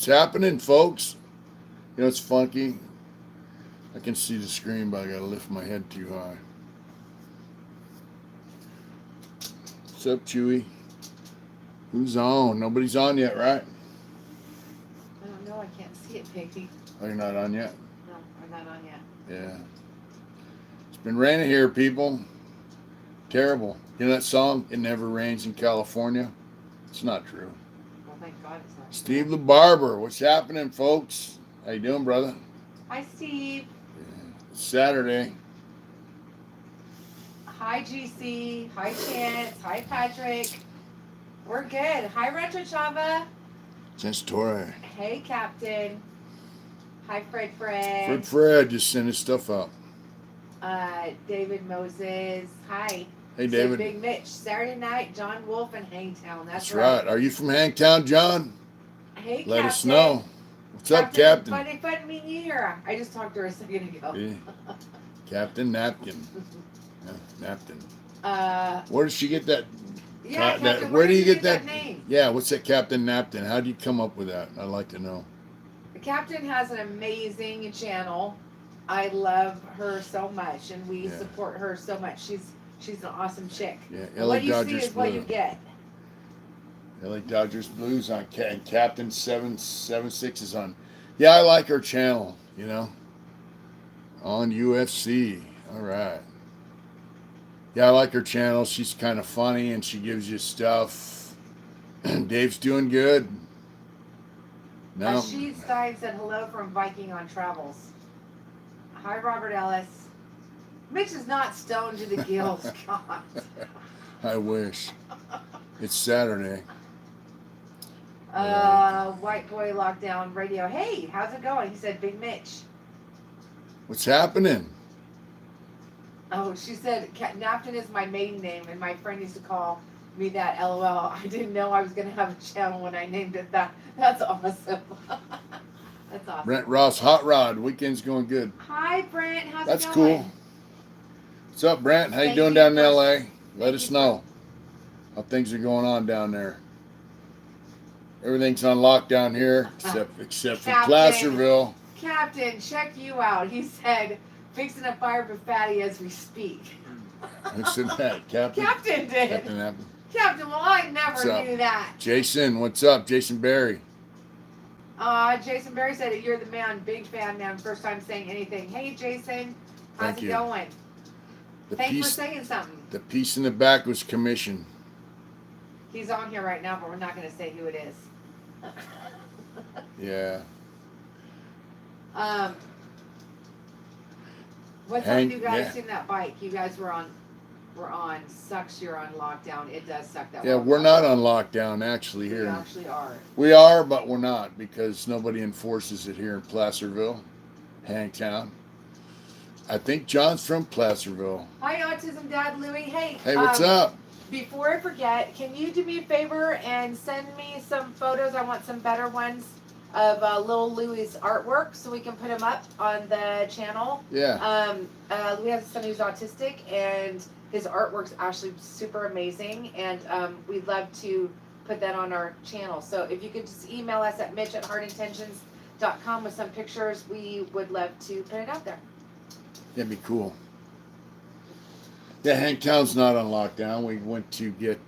What's happening, folks? You know, it's funky. I can see the screen, but I gotta lift my head too high. What's up, Chewy? Who's on? Nobody's on yet, right? I don't know. I can't see it, Piggy. Oh, you're not on yet? No, I'm not on yet. Yeah. It's been raining here, people. Terrible. You know that song, It Never Rains in California? It's not true. Well, thank God it's not. Steve the Barber, what's happening, folks? How you doing, brother? Hi, Steve. Yeah. It's Saturday. Hi, GC. Hi, Chance. Hi, Patrick. We're good. Hi, Retro Chava. Torre. Hey, Captain. Hi, Fred. Fred just sent his stuff out. David Moses. Hi. Hey, David. Big Mitch. Saturday night, John Wolf in Hangtown. That's right. Are you from Hangtown, John? Hey, Let Captain. us know. What's up, Captain? Fun meeting you here. I just talked to her a second ago. Yeah. Captain Napkin. Yeah, Knapton. Where did she get that? Yeah, Captain, where do you get that name? Yeah, what's that, Captain Knapton? How do you come up with that? I'd like to know. The Captain has an amazing channel. I love her so much, and we support her so much. She's an awesome chick. Yeah, What you Dodgers see is what you get. LA Dodgers Blues on and Captain 776 is on. Yeah, I like her channel. You know, on UFC. All right. Yeah, I like her channel. She's kind of funny and she gives you stuff. Dave's doing good. No. She Stein said hello from Viking on Travels. Hi, Robert Ellis. Mitch is not stoned to the gills. God. I wish. It's Saturday. White Boy Lockdown Radio. Hey, how's it going? He said, Big Mitch. What's happening? Oh, she said, Knapton is my maiden name, and my friend used to call me that, LOL. I didn't know I was going to have a channel when I named it that. That's awesome. That's awesome. Brent Ross, Hot Rod. Weekend's going good. Hi, Brent. How's it going? That's cool. What's up, Brent? How you doing down in L.A.? Let us know how things are going on down there. Everything's on lockdown here, except for Placerville. Captain, check you out. He said, fixing a fire for Fatty as we speak. Who said that? Captain? Captain did. Captain, well, I never knew that. Jason, what's up? Jason Berry. Jason Berry said, you're the man. Big fan, man. First time saying anything. Hey, Jason. How's it going? Thanks for saying something. The piece in the back was commission. He's on here right now, but we're not going to say who it is. Yeah. What time do you guys seen that bike? You guys were on. Sucks you're on lockdown. It does suck that. Yeah, we're not on lockdown actually here. We actually are. We are, but we're not because nobody enforces it here in Placerville, Hangtown. I think John's from Placerville. Hi, Autism Dad Louie. Hey, what's up? Before I forget, can you do me a favor and send me some photos? I want some better ones of little Louie's artwork so we can put them up on the channel. Yeah. Louie has a son who's autistic, and his artwork's actually super amazing, and we'd love to put that on our channel. So if you could just email us at mitch@heartintentions.com with some pictures, we would love to put it out there. That'd be cool. Yeah, Hangtown's not on lockdown. We went to get,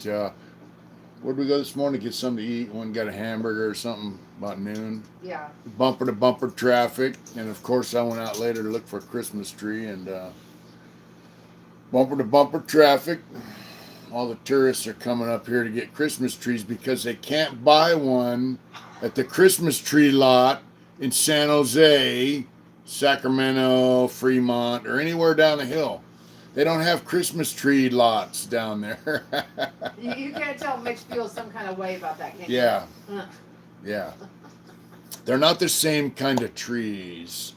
where'd we go this morning to get something to eat? One got a hamburger or something about noon. Yeah. Bumper to bumper traffic. And of course I went out later to look for a Christmas tree and bumper to bumper traffic. All the tourists are coming up here to get Christmas trees because they can't buy one at the Christmas tree lot in San Jose, Sacramento, Fremont, or anywhere down the hill. They don't have Christmas tree lots down there. You can't tell Mitch feels some kind of way about that, can you? Yeah. Yeah. They're not the same kind of trees.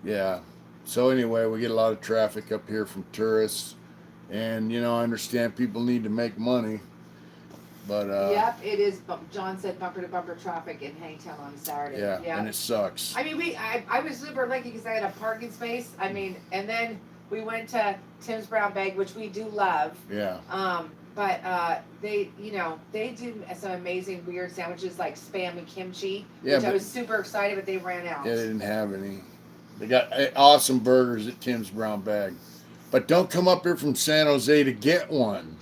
Yeah. So anyway, we get a lot of traffic up here from tourists. And, I understand people need to make money. But yep, it is. John said bumper to bumper traffic in Hangtown on Saturday. Yeah, and it sucks. I mean, I was super lucky because I had a parking space. I mean, and then we went to Tim's Brown Bag, which we do love. Yeah. But they, they do some amazing weird sandwiches like spam and kimchi, Yeah, which I but was super excited, but they ran out. yeah, they didn't have any. They got awesome burgers at Tim's Brown Bag. But don't come up here from San Jose to get one.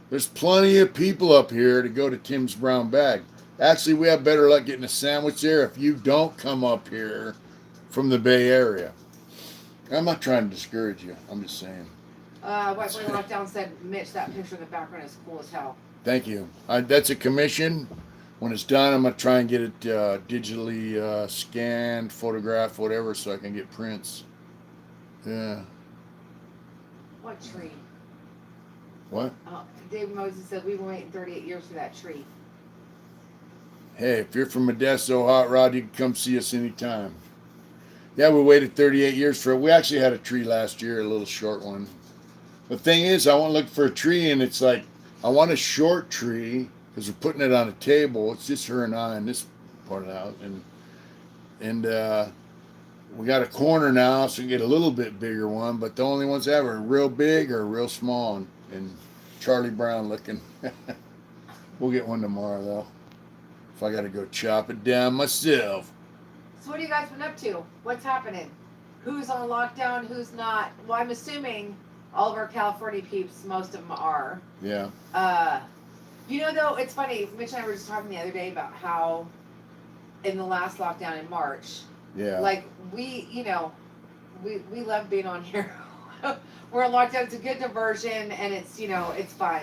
There's plenty of people up here to go to Tim's Brown Bag. Actually, we have better luck getting a sandwich there if you don't come up here from the Bay Area. I'm not trying to discourage you. I'm just saying. White Boy Lockdown said, Mitch, that picture in the background is cool as hell. Thank you. That's a commission. When it's done, I'm going to try and get it digitally scanned, photographed, whatever, so I can get prints. Yeah. What tree? What? David Moses said, we've been waiting 38 years for that tree. Hey, if you're from Modesto, Hot Rod, you can come see us anytime. Yeah, we waited 38 years for it. We actually had a tree last year, a little short one. The thing is, I want to look for a tree, and it's like, I want a short tree because we're putting it on a table. It's just her and I in this part of the house. And we got a corner now, so we get a little bit bigger one, but the only ones that are real big or real small and Charlie Brown looking. We'll get one tomorrow, though. If I got to go chop it down myself. So what have you guys been up to? What's happening? Who's on lockdown? Who's not? Well, I'm assuming all of our California peeps, most of them are. Yeah. Though, it's funny. Mitch and I were just talking the other day about how in the last lockdown in March, Yeah. like we love being on here. We're in lockdown. It's a good diversion, and it's it's fun.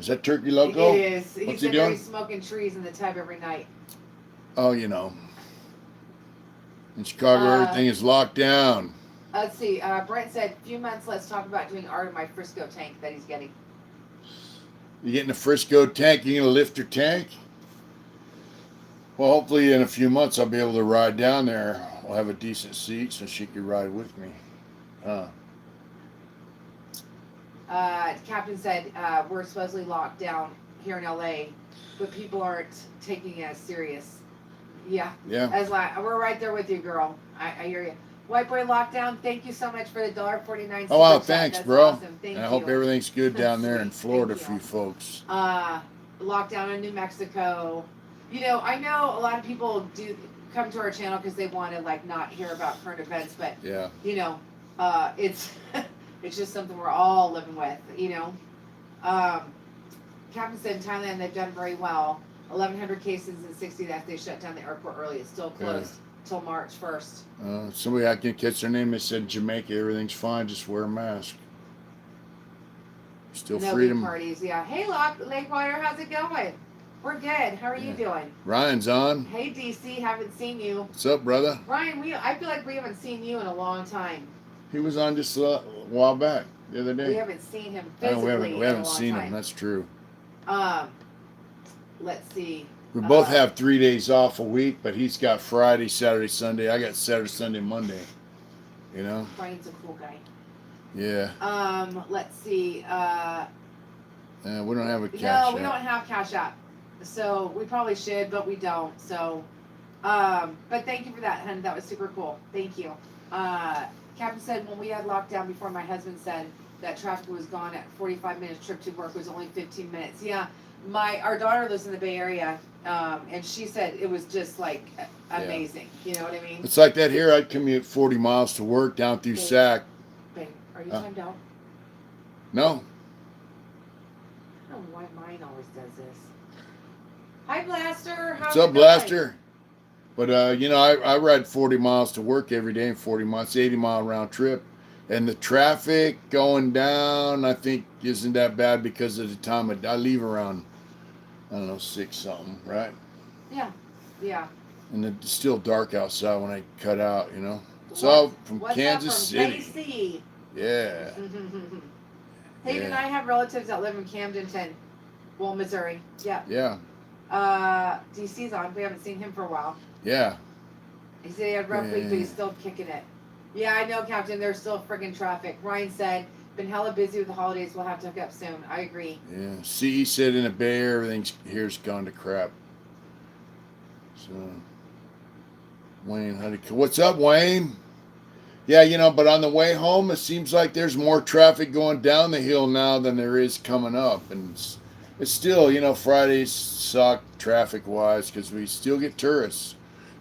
Is that Turkey Loco? It is. What's He's he doing? smoking trees in the tub every night. Oh, in Chicago, everything is locked down. Let's see. Brent said, few months, let's talk about doing art in my Frisco tank that he's getting. You getting a Frisco tank? You gonna lift your tank? Well, hopefully in a few months I'll be able to ride down there. We'll have a decent seat so she could ride with me. Captain said, we're supposedly locked down here in LA, but people aren't taking it as serious. Yeah. Yeah. We're right there with you, girl. I hear you. White Boy Lockdown, thank you so much for the $1.49. Oh, wow, thanks, That's bro. awesome. Thank and I you. hope everything's good down there in Florida Thank for you folks. Lockdown in New Mexico. I know a lot of people do come to our channel because they want to not hear about current events, but yeah, it's it's just something we're all living with. Captain said in Thailand they've done very well. 1,100 cases and 60 deaths. They shut down the airport early. It's still closed till March 1st. Somebody, I can't catch their name, they said Jamaica, everything's fine, just wear a mask. Still no freedom. Big parties, yeah. Hey, Lakewater, how's it going? We're good. How are you doing? Ryan's on. Hey, DC, haven't seen you. What's up, brother? Ryan, I feel like we haven't seen you in a long time. He was on just a while back, the other day. We haven't seen him physically. We haven't seen time. him. That's true. Let's see. We both have 3 days off a week, but he's got Friday, Saturday, Sunday. I got Saturday, Sunday, Monday. Ryan's a cool guy. Yeah. Let's see. We don't have a cash No, app. we don't have Cash App. So we probably should, but we don't. So, but thank you for that, hun. That was super cool. Thank you. Captain said when we had lockdown before, my husband said that traffic was gone at 45 minutes. Trip to work was only 15 minutes. Yeah. Our daughter lives in the Bay Area, and she said it was just amazing. You know what I mean? It's like that here. I'd commute 40 miles to work down through Sac. Babe, are you timed out? No. I don't know why mine always does this. Hi, Blaster. How's What's it up, going? Blaster? But, I ride 40 miles to work every day, 40 miles, 80-mile round trip. And the traffic going down, I think, isn't that bad because of the time I leave around, 6 something, right? Yeah. Yeah. And it's still dark outside when I cut out, It's all from What's Kansas up from City. KC? Yeah. Hayden and I have relatives that live in Camdenton, Missouri. Yeah. Yeah. DC's on. We haven't seen him for a while. Yeah. He said he had a rough week, but he's still kicking it. Yeah, I know, Captain. There's still friggin' traffic. Ryan said, been hella busy with the holidays. We'll have to hook up soon. I agree. Yeah. CE said in the Bay Area, everything's here's gone to crap. So, Wayne, what's up, Wayne? Yeah, but on the way home, it seems like there's more traffic going down the hill now than there is coming up. And it's still, Fridays suck traffic wise because we still get tourists.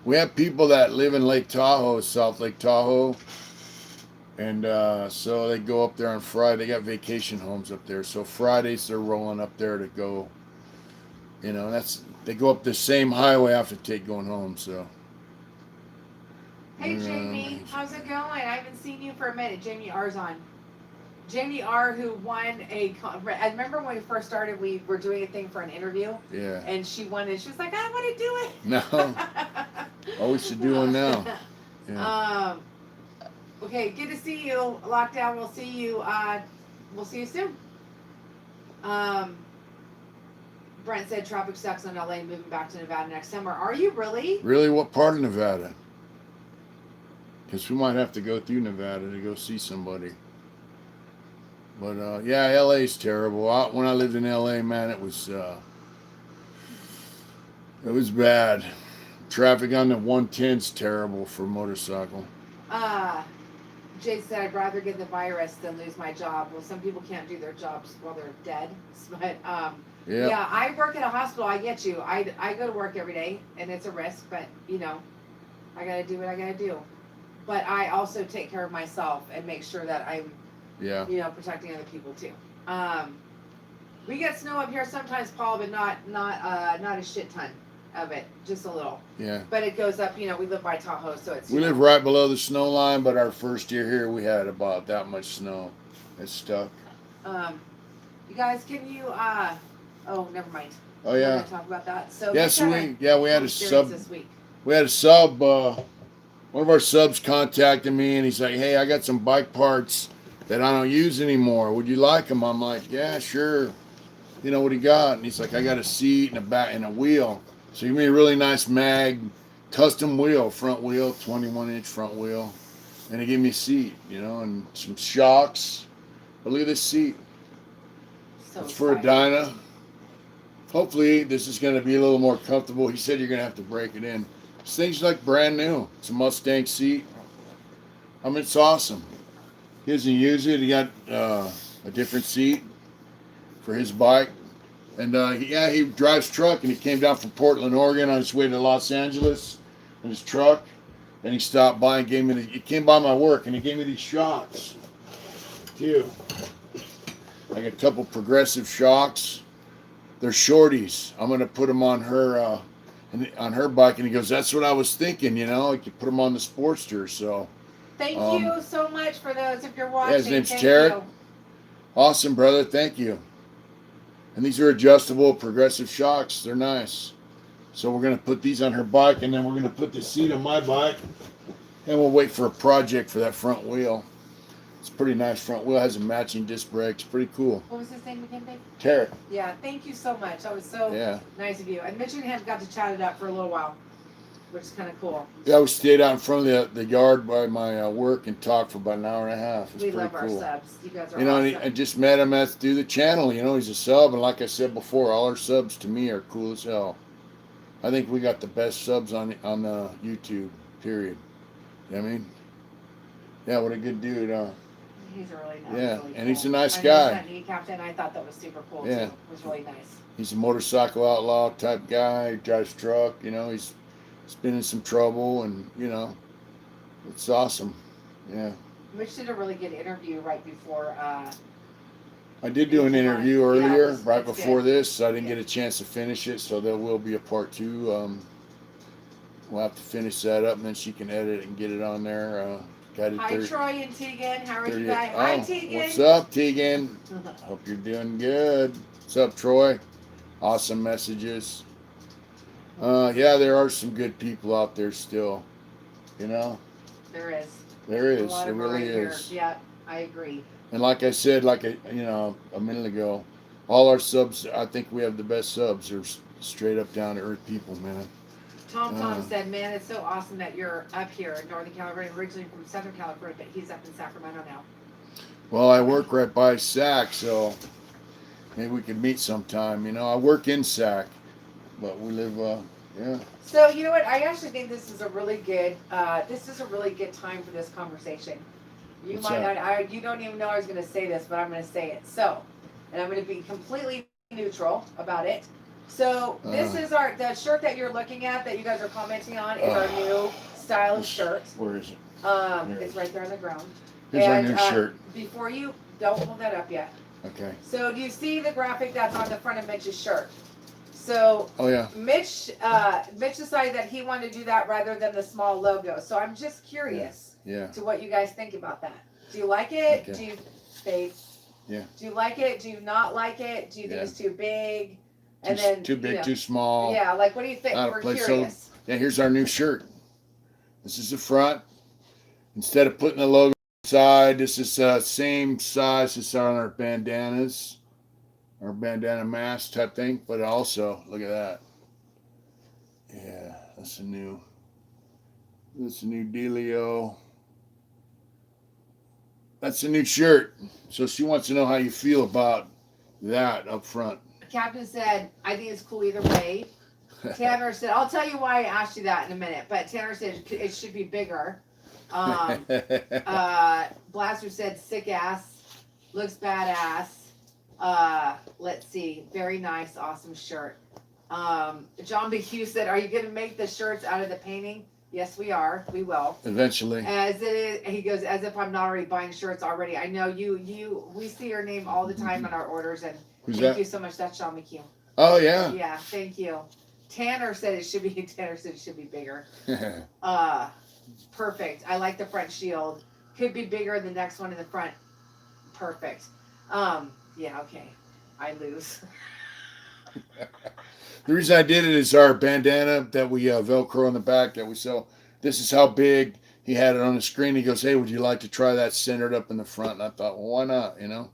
We have people that live in Lake Tahoe, South Lake Tahoe, and so they go up there on Friday. They got vacation homes up there. So Fridays they're rolling up there to go, they go up the same highway I have to take going home. So. Hey Jamie, how's it going? I haven't seen you for a minute. Jamie R's on. Jamie R, who won I remember when we first started, we were doing a thing for an interview. Yeah. And she won it. She was like, I want to do it. No. Oh, we should do one now. Yeah. Okay, good to see you. Lockdown. We'll see you. We'll see you soon. Brent said traffic sucks in LA, moving back to Nevada next summer. Are you really? Really? What part of Nevada? Because we might have to go through Nevada to go see somebody. But yeah, LA's terrible. When I lived in LA, man, it was bad. Traffic on the 110's terrible for motorcycle. Jay said, I'd rather get the virus than lose my job. Well, some people can't do their jobs while they're dead. But yeah, I work at a hospital. I get you. I go to work every day, and it's a risk. But I got to do what I got to do. But I also take care of myself and make sure that I'm, protecting other people too. We get snow up here sometimes, Paul, but not a shit ton of it, just a little. Yeah. But it goes up. We live by Tahoe, so it's. We live right below the snow line, but our first year here, we had about that much snow. It stuck. You guys, can you? Oh, never mind. Oh yeah. We're gonna talk about that. So yes, we had a sub this week. We had a sub. One of our subs contacted me and he's like, "Hey, I got some bike parts that I don't use anymore. Would you like them?" I'm like, "Yeah, sure." What he got? And he's like, "I got a seat and a back and a wheel." So he gave me a really nice mag, custom wheel, front wheel, 21-inch front wheel, and he gave me a seat, and some shocks. But look at this seat. So it's for a Dyna. Hopefully, this is going to be a little more comfortable. He said you're going to have to break it in. This thing's like brand new. It's a Mustang seat. I mean, it's awesome. He doesn't use it. He got a different seat for his bike. And he drives truck, and he came down from Portland, Oregon on his way to Los Angeles in his truck. And he stopped by and he came by my work, and he gave me these shocks too. I got a couple progressive shocks. They're shorties. I'm going to put them on her bike, and he goes, "That's what I was thinking, you could put them on the Sportster." So thank you so much for those. If you're watching, yeah, his name's Tarek. Awesome, brother. Thank you. And these are adjustable progressive shocks. They're nice. So we're going to put these on her bike, and then we're going to put the seat on my bike, and we'll wait for a project for that front wheel. It's a pretty nice front wheel. It has a matching disc brakes. Pretty cool. What was his name again, babe? Tarek. Yeah, thank you so much. That was so nice of you. And Mitch and him got to chat it up for a little while, which is kind of cool. Yeah, we stayed out in front of the yard by my work and talked for about an hour and a half. It's we pretty love cool. Our subs. You guys are awesome. I just met him through the channel. He's a sub, and like I said before, all our subs to me are cool as hell. I think we got the best subs on YouTube, period. You know what I mean? Yeah, what a good dude, huh? He's a really nice. Yeah, really and cool. he's a nice guy. Knapton, I thought that was super cool Yeah. too. It was really nice. He's a motorcycle outlaw type guy. He drives truck. He's been in some trouble, and it's awesome. Yeah. Mitch did a really good interview right before. I did do an interview earlier, right it's before good. this. So I didn't get a chance to finish it, so there will be a part 2. We'll have to finish that up, and then she can edit it and get it on there. Hi, Troy and Tegan. How are you guys? Hi, Tegan. What's up, Tegan? Hope you're doing good. What's up, Troy? Awesome messages. Yeah, there are some good people out there still. There is. There is. There really is. Here. Yeah, I agree. And like I said, a minute ago, all our subs, I think we have the best subs. They're straight up down to earth people, man. Tom said, "Man, it's so awesome that you're up here in Northern California, originally from Southern California, but he's up in Sacramento now." Well, I work right by Sac, so maybe we could meet sometime. I work in Sac, but we live Yeah. So you know what? I actually think this is a really good. This is a really good time for this conversation. You What's might that? not. You don't even know I was going to say this, but I'm going to say it. So, and I'm going to be completely neutral about it. So this is the shirt that you're looking at that you guys are commenting on is our new style of shirt. Where is it? It's right there on the ground. Here's our And new shirt. before you don't hold that up yet. Okay. So do you see the graphic that's on the front of Mitch's shirt? So Oh yeah. Mitch decided that he wanted to do that rather than the small logo. So I'm just curious Yeah. to what you guys think about that. Do you like it? Okay. Do you, babe? Yeah. Do you like it? Do you not like it? Do you think it's too big? And then Too big, too small. Yeah, like what do you think? Out of We're place. curious. So yeah, here's our new shirt. This is the front. Instead of putting the logo inside, this is same size as on our bandanas, our bandana mask type thing. But also, look at that. Yeah, that's a new dealio. That's a new shirt. So she wants to know how you feel about that up front. Captain said, I think it's cool either way. Tanner said, I'll tell you why I asked you that in a minute, but Tanner said it should be bigger. Blaster said, sick ass, looks badass. Let's see, very nice, awesome shirt. John BQ said, are you going to make the shirts out of the painting? Yes, we are. We will. Eventually. As it is, he goes, as if I'm not already buying shirts already. I know we see your name all the time on our orders, and thank you so much. That's Sean McHugh. Oh yeah. Yeah, thank you. Tanner said it should be bigger. Perfect. I like the front shield. Could be bigger than the next one in the front. Perfect. Yeah, okay. I lose. The reason I did it is our bandana that we Velcro on the back that we sell. This is how big. He had it on the screen. He goes, hey, would you like to try that centered up in the front? And I thought, well, why not, you know?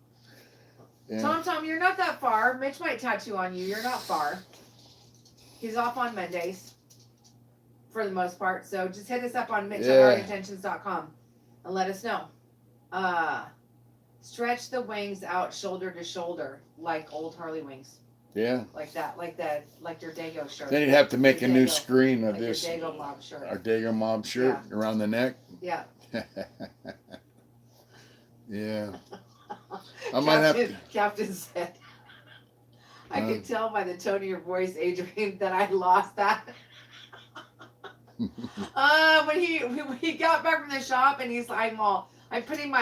Yeah. Tom, you're not that far. Mitch might tattoo on you. You're not far. He's off on Mondays for the most part. So just hit us up on mitch@heartintentions.com and let us know. Stretch the wings out shoulder to shoulder like old Harley wings. Yeah. Like your Dago shirt. Then you'd have to make a new screen of like this. Your Dago Mob shirt. Our Dago Mob shirt around the neck. Yeah. Yeah. I might have to. Captain said, I could tell by the tone of your voice, Adrian, that I lost that. When he got back from the shop and he's like,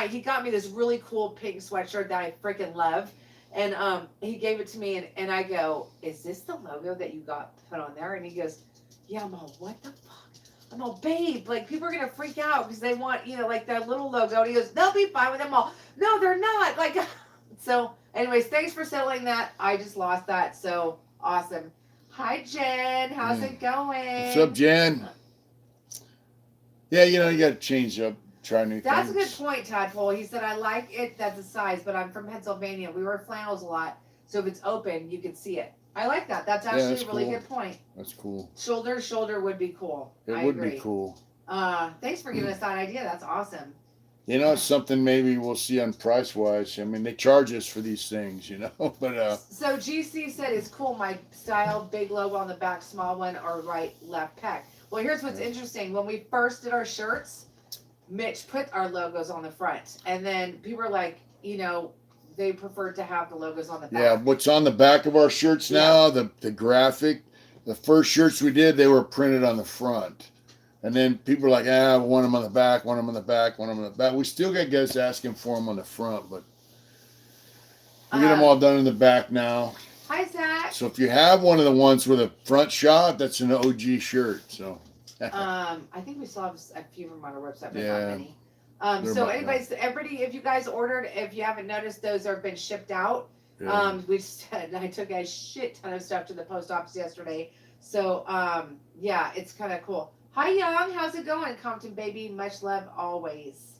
he got me this really cool pink sweatshirt that I freaking love. And he gave it to me and I go, is this the logo that you got put on there? And he goes, yeah. I'm all, what the fuck? I'm all, babe, like people are going to freak out because they want, like their little logo. And he goes, they'll be fine with them all. No, they're not. Like, so anyways, thanks for settling that. I just lost that. So awesome. Hi, Jen. How's it going? What's up, Jen? Yeah, you got to change up. Try new That's things. a good point, Tadpole. He said, I like it that's a size, but I'm from Pennsylvania. We wear flannels a lot, so if it's open, you can see it. I like that. That's actually a really good point. That's cool. Shoulder to shoulder would be cool. It would be cool. Thanks for giving us that idea. That's awesome. It's something maybe we'll see on price-wise. I mean, they charge us for these things, but... So GC said, it's cool. My style, big logo on the back, small one, or right, left pec. Well, here's what's interesting. When we first did our shirts, Mitch put our logos on the front, and then people were like, they preferred to have the logos on the back. Yeah, what's on the back of our shirts now, the graphic, the first shirts we did, they were printed on the front. And then people were like, want them on the back, want them on the back, want them on the back. We still get guys asking for them on the front, but we get them all done in the back now. Hi, Zach. So if you have one of the ones with a front shot, that's an OG shirt, so... I think we still have a few of them on our website, but Yeah. not many. So everybody, if you guys ordered, if you haven't noticed, those have been shipped out. Yeah. I took a shit ton of stuff to the post office yesterday. So, it's kind of cool. Hi, Young. How's it going, Compton baby? Much love always.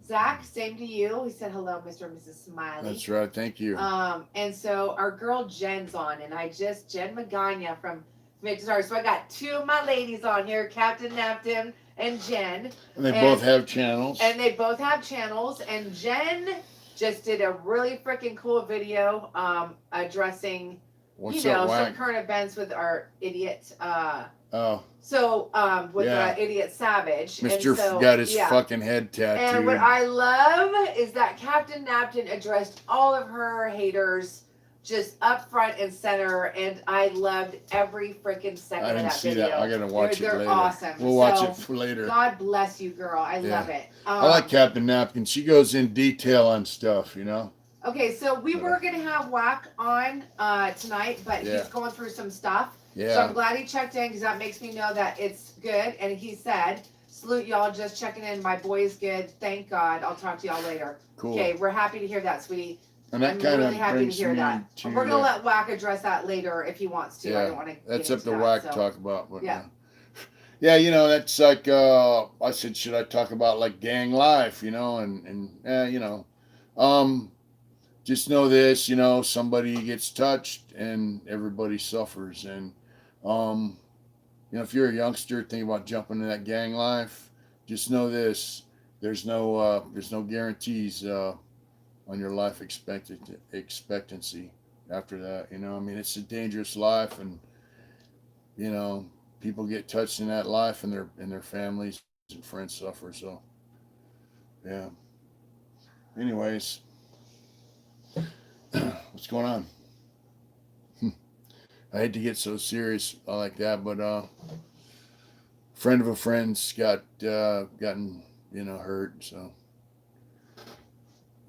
Zach, same to you. He said hello, Mr. and Mrs. Smiley. That's right. Thank you. And so our girl Jen's on, and Jen Magana from Mitch. So I got two of my ladies on here, Captain Knapton and Jen. And they both have channels. And Jen just did a really freaking cool video addressing What's you know, up, some Whack? current events with our idiot. Oh, With yeah. Idiot Savage. And Mr. so, got his yeah. fucking head And what tattooed. I love is that Captain Knapton addressed all of her haters just up front and center, and I loved every freaking second I of didn't that see video. that. I gotta watch it They're later. awesome. We'll watch So, it for later. God bless you, girl. I Yeah. love it. I like Captain Napkin. She goes in detail on stuff, you know. Okay, so we were gonna have Whack on tonight, but Yeah. he's going through some stuff. Yeah. So I'm glad he checked in because that makes me know that it's good. And he said, "Salute y'all, just checking in. My boy is good. Thank God. I'll talk to y'all later." Cool. Okay, we're happy to hear that, sweetie. And that I'm kind really of happy to brings hear me that. to. We're gonna let Whack address that later if he wants to. I don't want to. That's up to Whack to talk about. But, yeah. Yeah, you know, that's like I said, should I talk about like gang life, you know, and you know, just know this, you know, somebody gets touched and everybody suffers, and you know, if you're a youngster thinking about jumping into that gang life, just know this: there's no guarantees on your life expectancy after that. You know, I mean, it's a dangerous life, and you know, people get touched in that life, and their families and friends suffer. So, yeah. Anyways, what's going on? I hate to get so serious like that, but friend of a friend's gotten hurt. So,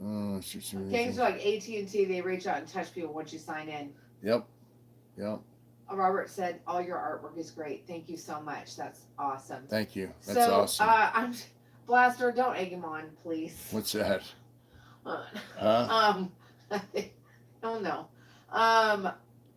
it's just Gangs are like AT&T. They reach out and touch people once you sign in. Yep. Robert said, "All your artwork is great. Thank you so much. That's awesome." Thank you. That's awesome. I'm Blaster. Don't egg him on, please. What's that? Huh? Oh no.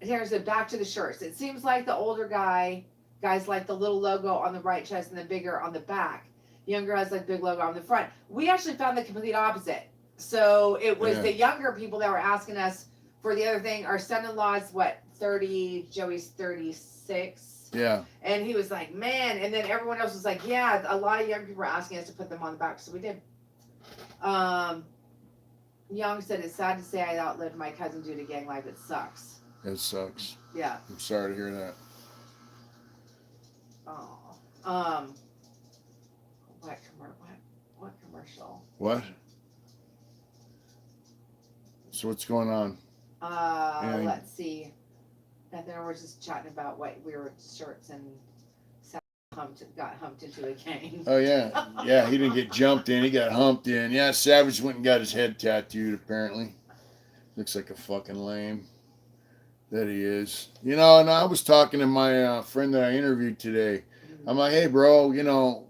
Here's a back to the shirts. It seems like the older guys like the little logo on the right chest and the bigger on the back. Younger guys like big logo on the front. We actually found the complete opposite. So it was the younger people that were asking us for the other thing. Our son-in-law's 30, Joey's 36. Yeah. And he was like, man, and then everyone else was like, yeah, a lot of young people were asking us to put them on the back, so we did. Young said, "It's sad to say I outlived my cousin due to gang life. It sucks." It sucks. Yeah. I'm sorry to hear that. Oh. What commercial? What? So what's going on? Let's see. And then we're just chatting about what we were shirts and got humped into a gang. Oh yeah, yeah. He didn't get jumped in. He got humped in. Yeah, Savage went and got his head tattooed. Apparently, looks like a fucking lame. That he is. You know, and I was talking to my friend that I interviewed today. I'm like, hey, bro, you know,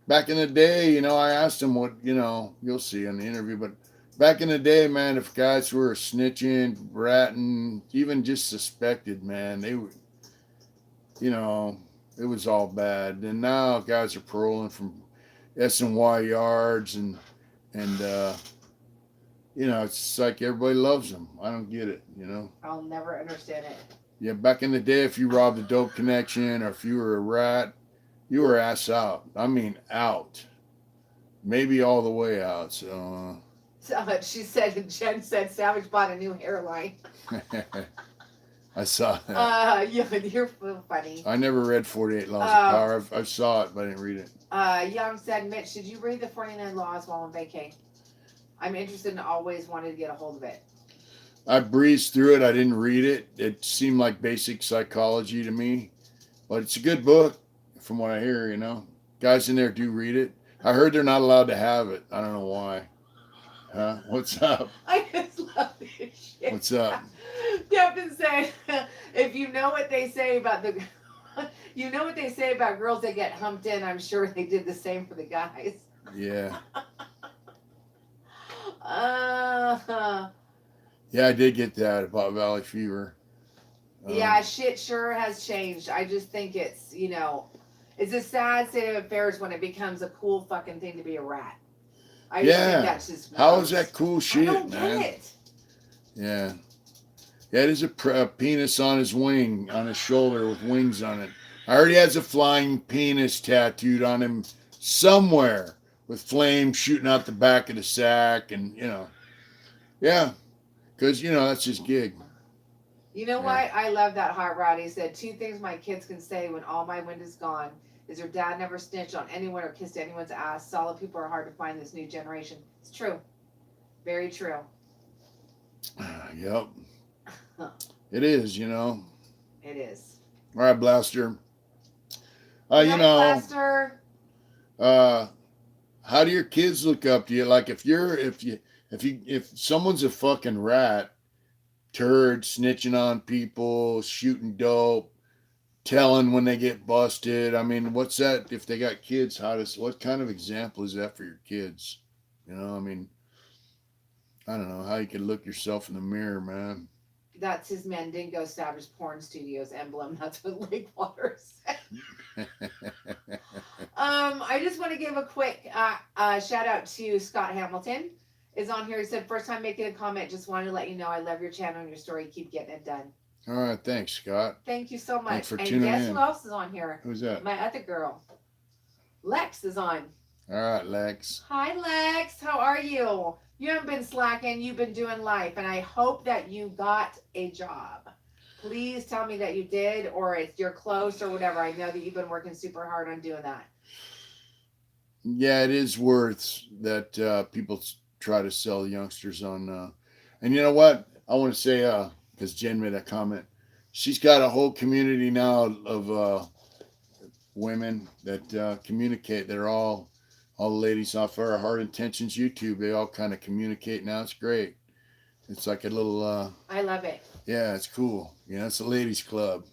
back in the day, you know, I asked him what, you know, you'll see in the interview, but back in the day, man, if guys were snitching, ratting, even just suspected, man, they would, you know, it was all bad. And now guys are paroling from S&Y yards and you know, it's like everybody loves them. I don't get it, you know. I'll never understand it. Yeah, back in the day, if you robbed a dope connection or if you were a rat, you were ass out. I mean, out. Maybe all the way out. So. She said, Jen said, Savage bought a new hairline. I saw that. Yeah, you're funny. I never read 48 Laws of Power. I saw it, but I didn't read it. Young said, Mitch, did you read the 49 Laws while on vacay? I'm interested and always wanted to get a hold of it. I breezed through it. I didn't read it. It seemed like basic psychology to me. But it's a good book from what I hear, you know. Guys in there do read it. I heard they're not allowed to have it. I don't know why. Huh? What's up? I just love this shit. What's up? Captain said, if you know what they say about you know what they say about girls that get humped in, I'm sure they did the same for the guys. Yeah. Yeah, I did get that about Valley Fever. Yeah, shit sure has changed. I just think it's, you know, it's a sad state of affairs when it becomes a cool fucking thing to be a rat. I just think that's just how is that cool shit, I don't man? get it. Yeah. Yeah, it is a penis on his wing, on his shoulder with wings on it. I heard he has a flying penis tattooed on him somewhere with flames shooting out the back of the sack and, you know. Yeah, because, you know, that's his gig. You know Yeah. what? I love that hot rod. He said, two things my kids can say when all my wind is gone is their dad never snitched on anyone or kissed anyone's ass. Solid people are hard to find this new generation. It's true. Very true. Yep. Huh. It is, you know. It is. All right, Blaster. Good You night, know, Blaster. uh, how do your kids look up to you? Like if someone's a fucking rat, turd, snitching on people, shooting dope, telling when they get busted. I mean, what's that? If they got kids, what kind of example is that for your kids? You know, I mean, I don't know how you can look yourself in the mirror, man. That's his Mandingo Savage Porn Studios emblem. That's what Lakewater said. I just want to give a quick shout out to Scott Hamilton. Is on here. He said, first time making a comment. Just wanted to let you know I love your channel and your story. Keep getting it done. All right, thanks, Scott. Thank you so Thanks much. for And tuning guess who in. else is on here? Who's that? My other girl, Lex, is on. All right, Lex. Hi, Lex. How are you? You haven't been slacking. You've been doing life, and I hope that you got a job. Please tell me that you did, or it's you're close, or whatever. I know that you've been working super hard on doing that. Yeah, it is worth that people try to sell youngsters on. And you know what? I want to say, because Jen made a comment, she's got a whole community now of women that communicate. They're all the ladies off our Heart Intentions YouTube. They all kind of communicate now. It's great. It's like a little. I love it. Yeah, it's cool. You know, it's a ladies club,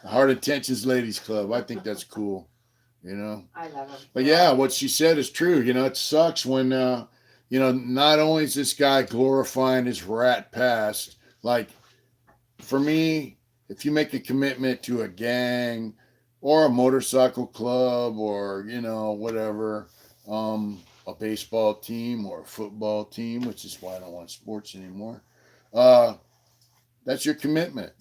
Heart Intentions Ladies Club. I think that's cool. You know. I love them. But yeah, what she said is true. You know, it sucks when, not only is this guy glorifying his rat past, like for me, if you make a commitment to a gang or a motorcycle club or, whatever, a baseball team or a football team, which is why I don't want sports anymore, uh, that's your commitment.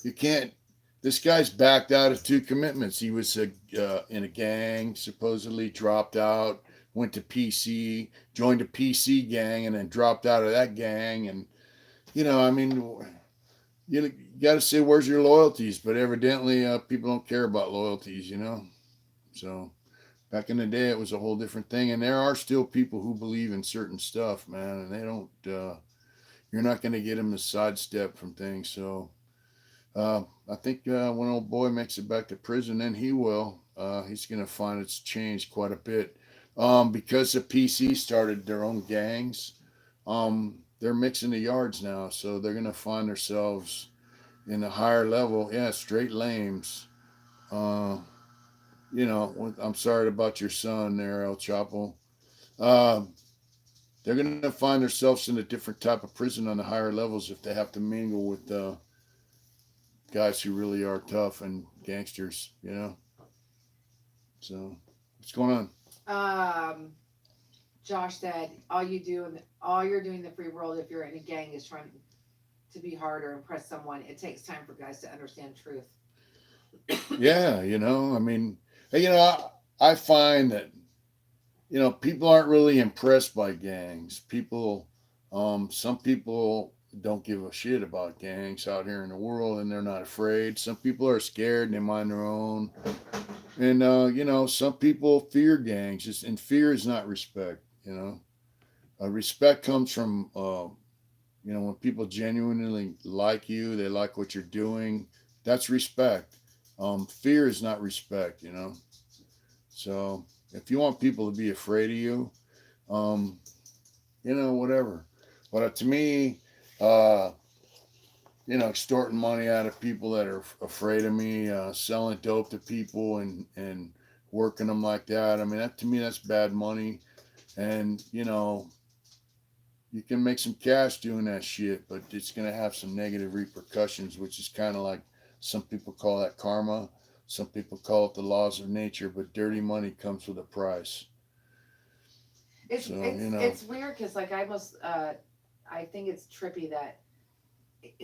You can't. This guy's backed out of two commitments. He was in a gang, supposedly dropped out, went to PC, joined a PC gang, and then dropped out of that gang. And I mean, you got to say where's your loyalties, but evidently people don't care about loyalties. So back in the day, it was a whole different thing. And there are still people who believe in certain stuff, man, and they don't. You're not going to get them to sidestep from things. So. I think when old boy makes it back to prison, then he will. He's going to find it's changed quite a bit. Because the PC started their own gangs, they're mixing the yards now. So they're going to find themselves in a higher level. Yeah, straight lames. Uh, I'm sorry about your son there, El Chapo. Uh, they're going to find themselves in a different type of prison on the higher levels if they have to mingle with guys who really are tough and gangsters. So, what's going on? Josh said, all you're doing in the free world if you're in a gang is trying to be hard or impress someone. It takes time for guys to understand truth. Yeah, I mean, hey, I find that, people aren't really impressed by gangs. Some people don't give a shit about gangs out here in the world and they're not afraid. Some people are scared and they mind their own. And, some people fear gangs. And fear is not respect, respect comes from, when people genuinely like you, they like what you're doing. That's respect. Fear is not respect. So if you want people to be afraid of you, um, whatever. But to me, uh, extorting money out of people that are afraid of me, selling dope to people and working them like that. I mean, to me, that's bad money. And, you can make some cash doing that shit, but it's going to have some negative repercussions, which is kind of like some people call that karma. Some people call it the laws of nature, but dirty money comes with a price. It's weird because like I think it's trippy that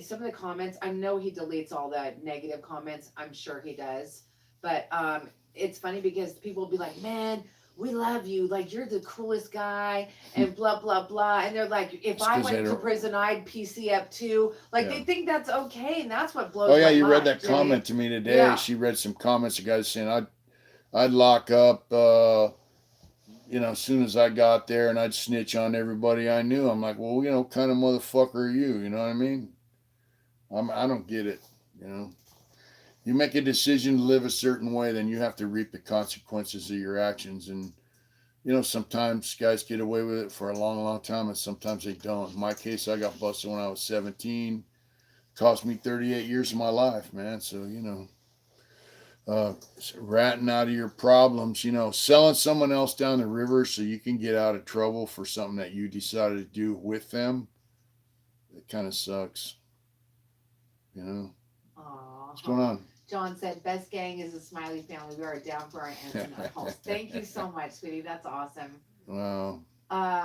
some of the comments, I know he deletes all the negative comments. I'm sure he does. But it's funny because people will be like, man, we love you, like you're the coolest guy, and blah blah blah. And they're like, if It's I 'cause they went to don't. prison, I'd PC up too. Like Yeah. they think that's okay, and that's what Oh blows yeah, my you read mind, that Jay. comment to me today. Yeah. She read some comments. The guy saying I'd lock up. As soon as I got there, and I'd snitch on everybody I knew. I'm like, well, what kind of motherfucker are you? You know what I mean? I don't get it. You know, you make a decision to live a certain way, then you have to reap the consequences of your actions. And sometimes guys get away with it for a long, long time, and sometimes they don't. In my case, I got busted when I was 17. Cost me 38 years of my life, man. So ratting out of your problems, selling someone else down the river so you can get out of trouble for something that you decided to do with them. It kind of sucks. Aww. What's going on? John said, best gang is the Smiley family. We are down for our aunts and uncles. Thank you so much, sweetie. That's awesome. Wow.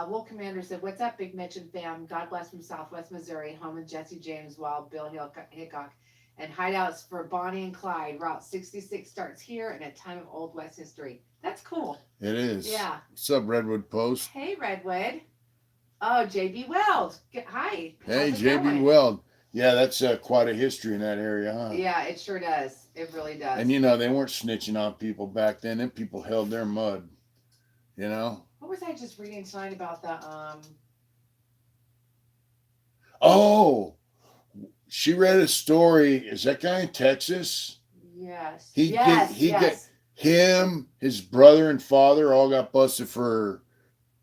Wolf Commander said, what's up, Big Mitch and fam? God bless from Southwest Missouri, home of Jesse James, Wild Bill Hickok, and hideouts for Bonnie and Clyde. Route 66 starts here in a time of Old West history. That's cool. It is. Yeah. What's up, Redwood Post? Hey, Redwood. Oh, JB Weld. Hi. Hey, JB Weld. Yeah, that's quite a history in that area, huh? Yeah, it sure does. It really does. And they weren't snitching on people back then. Them people held their mud. What was I just reading tonight about the Oh, she read a story. Is that guy in Texas? Yes. Yes. Him, his brother and father all got busted for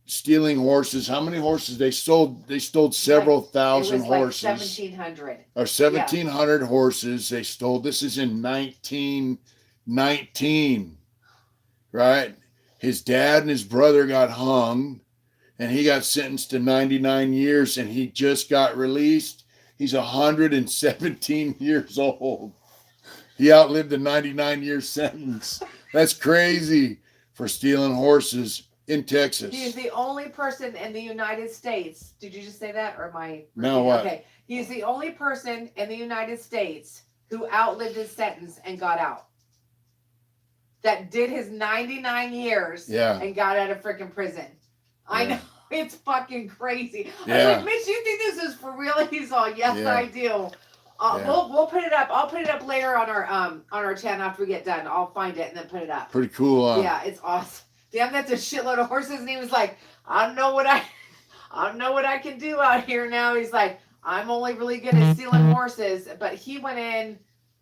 stealing horses. How many horses they stole? They stole several thousand horses. 1,700. Or 1,700 horses they stole. This is in 1919, right? His dad and his brother got hung, and he got sentenced to 99 years, and he just got released. He's 117 years old. He outlived the 99-year sentence. That's crazy for stealing horses in Texas. He is the only person in the United States. Did you just say that, or am I? No, what? Okay. He is the only person in the United States who outlived his sentence and got out. That did his 99 years and got out of freaking prison. I know. It's fucking crazy. I was like, Mitch, you think this is for real? He's all, yes, I do. We'll put it up. I'll put it up later on our channel after we get done. I'll find it and then put it up. Pretty cool, huh? Yeah, it's awesome. Damn, that's a shitload of horses. And he was like, I don't know what I can do out here now. He's like, I'm only really good at stealing horses. But he went in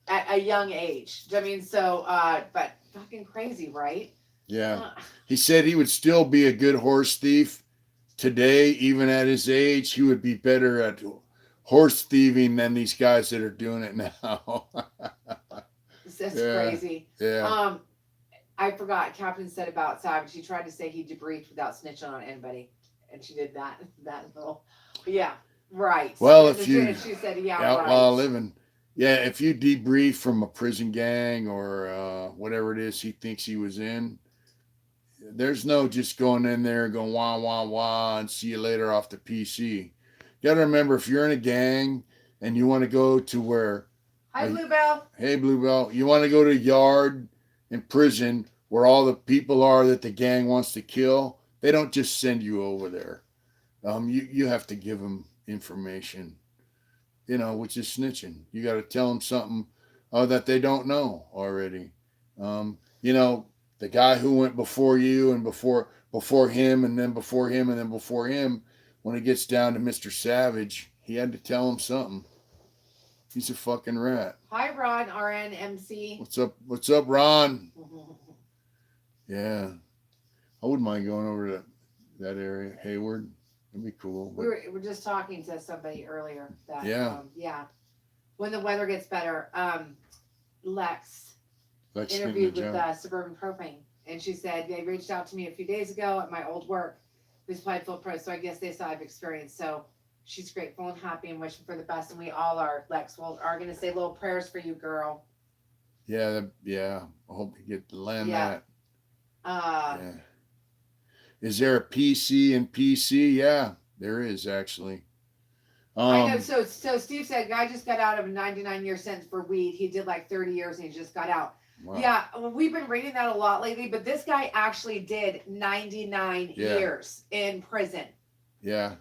at a young age. I mean, so, but fucking crazy, right? Yeah. He said he would still be a good horse thief today, even at his age. He would be better at horse thieving than these guys that are doing it now. That's crazy. Yeah. I forgot. Captain said about Savage. He tried to say he debriefed without snitching on anybody, and she did that little. Yeah. Right. Well, if you she said, yeah, outlaw right. living. Yeah, if you debrief from a prison gang or whatever it is he thinks he was in, there's no just going in there and going wah, wah, wah, and see you later off the PC. You got to remember, if you're in a gang and you want to go to where... Hi, Bluebell. Hey, Bluebell. You want to go to a yard in prison where all the people are that the gang wants to kill, they don't just send you over there. You have to give them information, which is snitching. You got to tell them something that they don't know already. The guy who went before you and before him and then before him and then before him, when it gets down to Mr. Savage, he had to tell him something. He's a fucking rat. Hi, Ron, RNMC. What's up, Ron? Yeah. I wouldn't mind going over to that area, Hayward. It'd be cool. We were just talking to somebody earlier that when the weather gets better, Lex interviewed with Suburban Propane, and she said they reached out to me a few days ago at my old work. We supplied full price, so I guess they saw I've experienced. So she's grateful and happy and wishing for the best, and we all are. Lex, are going to say little prayers for you, girl. Yeah. I hope you get to land that. Yeah. Is there a PC in PC? Yeah, there is actually. I know. So Steve said, guy just got out of a 99-year sentence for weed. He did like 30 years and he just got out. Wow. Yeah, well, we've been reading that a lot lately, but this guy actually did 99 Yeah. years in prison. Yeah.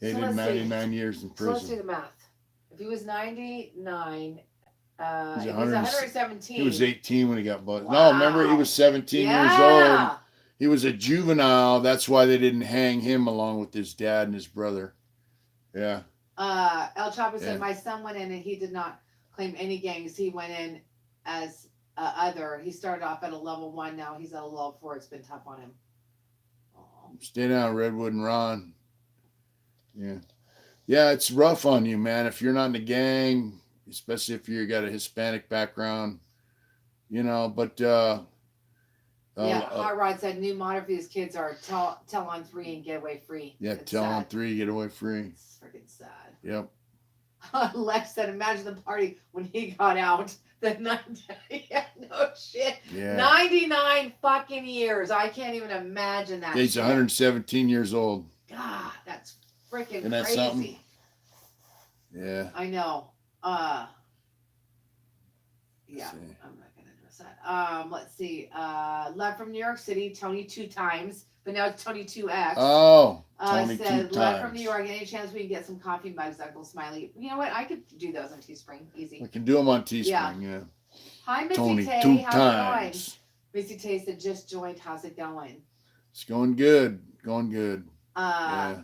He So did let's see. 99 years in So let's do prison. the math. If he was 99, He's if he's 117. He was 117. 18 when he got busted. No, Wow. remember, he was 17 years old. Yeah. He was a juvenile. That's why they didn't hang him along with his dad and his brother. Yeah. El Chapo Yeah. said, my son went in and he did not claim any gangs. He went in as other. He started off at a level 1. Now he's at a level 4. It's been tough on him. Aw. Stay down, Redwood and Ron. Yeah. Yeah, it's rough on you, man. If you're not in a gang, especially if you got a Hispanic background, you know, but Yeah, Hot Rod said new motto for these kids are tell on 3 and get away free. yeah, It's tell on sad. 3, get away free. It's freaking sad. Yep. Lex said, imagine the party when he got out. The 90, yeah, no shit. Yeah. 99 fucking years. I can't even imagine that. Yeah, he's shit. 117 years old. God, that's freaking Isn't that crazy. something? Yeah. I know. Yeah, Let's see. I'm not gonna address that. Let's see. Left from New York City, Tony 2 times, but now it's Tony 2X. Oh, Tony said, 2 left from New times. York. Any chance we can get some coffee mugs, Uncle Smiley? You know what? I could do those on Teespring. Easy. We can do them on Teespring, Yeah. yeah. Hi, Missy Tony Tay. 2 How's times. it going? Missy Tay said, just joined. How's it going? It's going good. Going good. Yeah.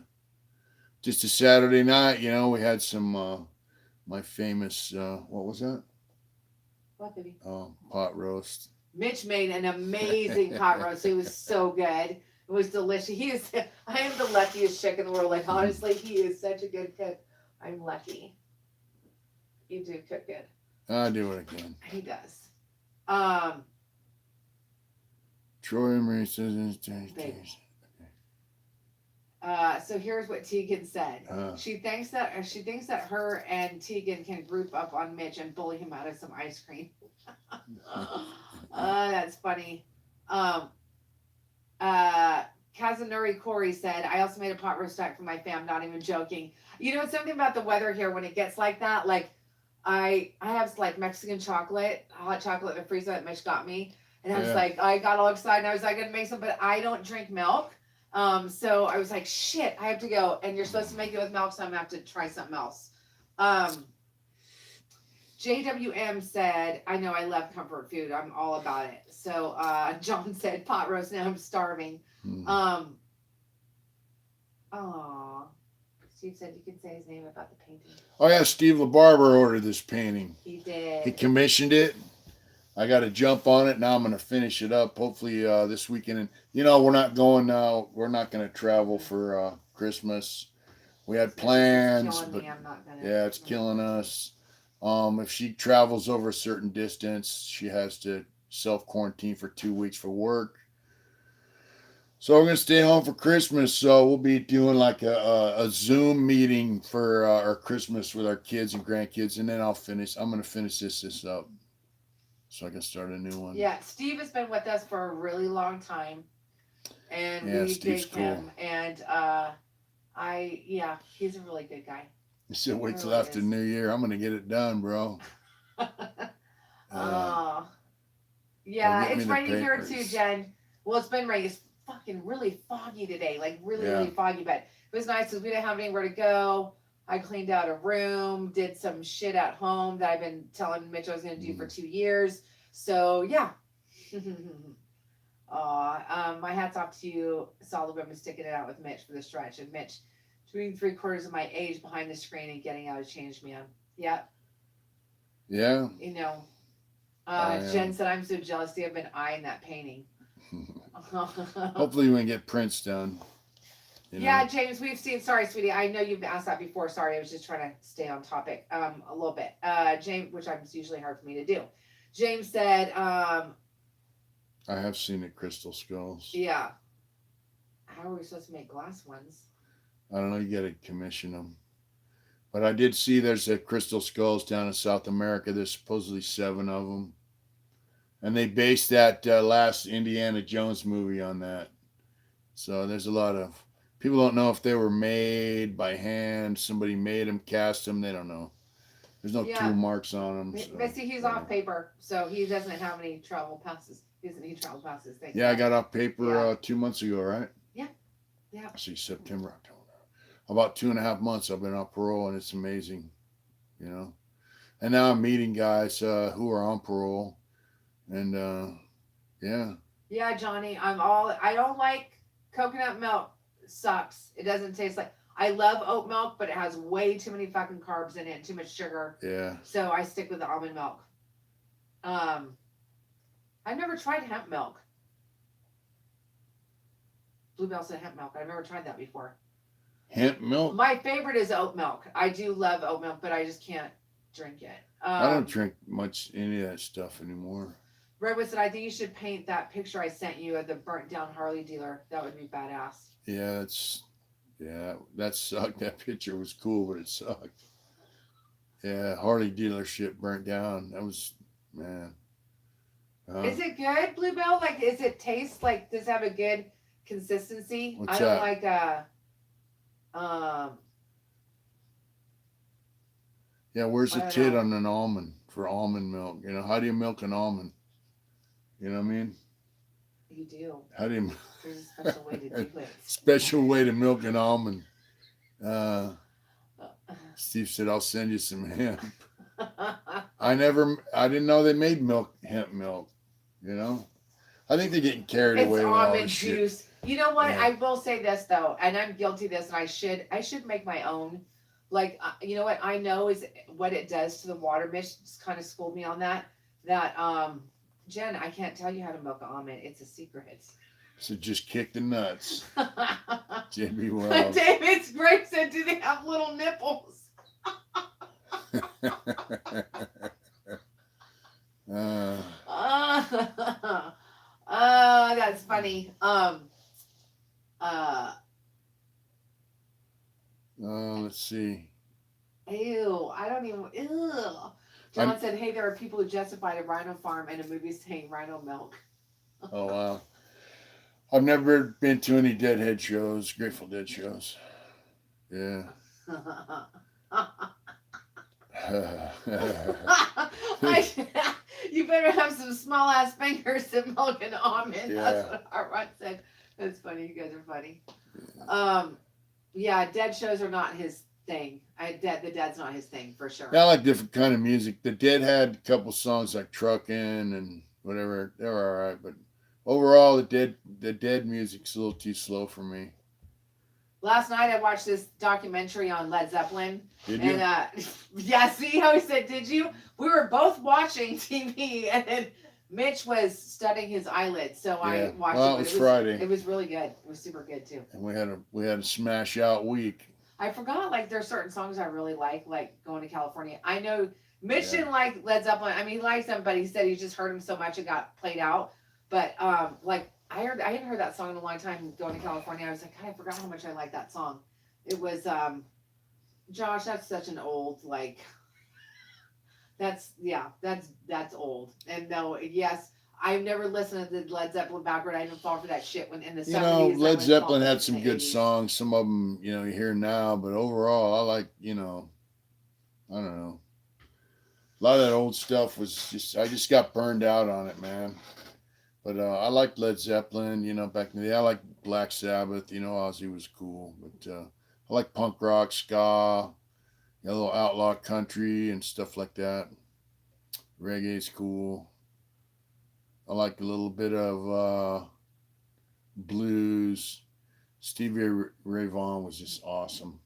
Just a Saturday night, you know, we had some my famous what was that? What, baby? Pot roast. Mitch made an amazing pot roast. It was so good. It was delicious. I am the luckiest chick in the world. Like, honestly, he is such a good cook. I'm lucky. You do cook good. I'll do it again. He does. Troy Emery says Babe. So here's what Tegan said. She thinks that her and Tegan can group up on Mitch and bully him out of some ice cream. That's funny. Kazunori Corey said, I also made a pot roast stack for my fam, not even joking. You know, something about the weather here when it gets like that, like I have like Mexican chocolate, hot chocolate in the freezer that Mitch got me. And I was like, I got all excited. I was like, gonna make some, but I don't drink milk. So I was like, shit, I have to go. And you're supposed to make it with milk, so I'm gonna have to try something else. JWM said, I know I love comfort food. I'm all about it. So John said, pot roast, now I'm starving. Steve said you can say his name about the painting. Oh yeah, Steve LaBarber ordered this painting. He did. He commissioned it. I got to jump on it. Now I'm going to finish it up. Hopefully this weekend. And you know, we're not going now. We're not going to travel for Christmas. We had plans, but yeah, it's killing us. If she travels over a certain distance, she has to self-quarantine for 2 weeks for work. So we're going to stay home for Christmas. So we'll be doing like a Zoom meeting for our Christmas with our kids and grandkids. And then I'm going to finish this up so I can start a new one. Yeah, Steve has been with us for a really long time. And we Steve's dig him. And he's a really good guy. He said, wait till after New Year. I'm going to get it done, bro. Yeah, it's raining here too, Jen. Well, it's been raining. It's fucking really foggy today. Like really foggy, but it was nice because we didn't have anywhere to go. I cleaned out a room, did some shit at home that I've been telling Mitch I was going to do for 2 years. So, yeah. My hat's off to you. Saw the women sticking it out with Mitch for the stretch. And Mitch, between 3/4 of my age behind the screen and getting out of change, man. Yeah. Yeah. You know, Jen said, I'm so jealous. I've been eyeing that painting. Hopefully we can get prints done. Yeah, James, we've seen. Sorry, sweetie. I know you've asked that before. Sorry, I was just trying to stay on topic a little bit. James, which is usually hard for me to do. James said, I have seen it, crystal skulls. Yeah. How are we supposed to make glass ones? I don't know. You got to commission them. But I did see there's a crystal skulls down in South America. There's supposedly 7 of them. And they based that last Indiana Jones movie on that. So there's a lot of... People don't know if they were made by hand. Somebody made them, cast them. They don't know. There's no Yeah. tool marks on them. But see, he's off paper, so he doesn't have any travel passes. He doesn't need travel passes. Thank Yeah, I God. got off paper Yeah. 2 months ago, right? Yeah. Yeah. I see September, October. About 2.5 months I've been on parole, and it's amazing, you know. And now I'm meeting guys who are on parole, and yeah. Yeah, Johnny, I don't like coconut milk. Sucks. It doesn't taste like, I love oat milk, but it has way too many fucking carbs in it and too much sugar. Yeah. So I stick with the almond milk. I've never tried hemp milk. Bluebell said hemp milk. I've never tried that before. Hemp milk? My favorite is oat milk. I do love oat milk, but I just can't drink it. I don't drink much any of that stuff anymore. Redwood said, I think you should paint that picture I sent you of the burnt down Harley dealer. That would be badass. Yeah, that sucked. That picture was cool, but it sucked. Yeah, Harley dealership burnt down. That was, man. Is it good, Bluebell? Like, does it taste like, does it have a good consistency? What's I don't that? like Yeah, where's the I don't tit know. on an almond for almond milk? You know, how do you milk an almond? You know what I mean? You do. How do you? There's a special way to do it. Special way to milk an almond. Steve said, "I'll send you some hemp." I didn't know they made hemp milk. You know, I think they're getting carried It's away with all almond this shit. juice. You know what? Yeah. I will say this though, and I'm guilty of this, and I should make my own. Like, you know what I know is what it does to the water. Mitch just kind of schooled me on that. Jen, I can't tell you how to milk an almond. It's a secret. So just kick the nuts. JB Wells. David's Grape said, do they have little nipples? That's funny. Let's see. Ew, I don't even. Ew. John said, "Hey, there are people who justified a rhino farm and a movie saying rhino milk." Oh wow. I've never been to any Deadhead shows, Grateful Dead shows. Yeah. You better have some small ass fingers to milk an almond. Yeah. That's what Armand said. That's funny. You guys are funny. Yeah, Dead shows are not his thing. The Dead's not his thing for sure. I like different kind of music. The Dead had a couple songs like Truckin' and whatever. They were all right, but overall, the Dead music's a little too slow for me. Last night I watched this documentary on Led Zeppelin. Did you? And yeah, see how he said, did you? We were both watching TV, and then Mitch was studying his eyelids, so I watched well, it. It was Friday. It was really good. It was super good too. And we had a smash out week. I forgot, like, there's certain songs I really like Going to California. I know Mitch didn't like Led Zeppelin. I mean, he likes them, but he said he just heard them so much it got played out. But like I hadn't heard that song in a long time. Going to California, I was like, God, I forgot how much I like that song. It was Josh. That's such an old like. That's old. And no, yes, I've never listened to the Led Zeppelin backward. I didn't fall for that shit when in the 70s. Led Zeppelin had some good 80s. songs. Some of them, you hear now, but overall, I like, I don't know. A lot of that old stuff was I just got burned out on it, man. But I liked Led Zeppelin, back in the day. I liked Black Sabbath, Ozzy was cool. But I like punk rock, ska, a little outlaw country and stuff like that. Reggae's cool. I like a little bit of blues. Stevie Ray Vaughan was just awesome.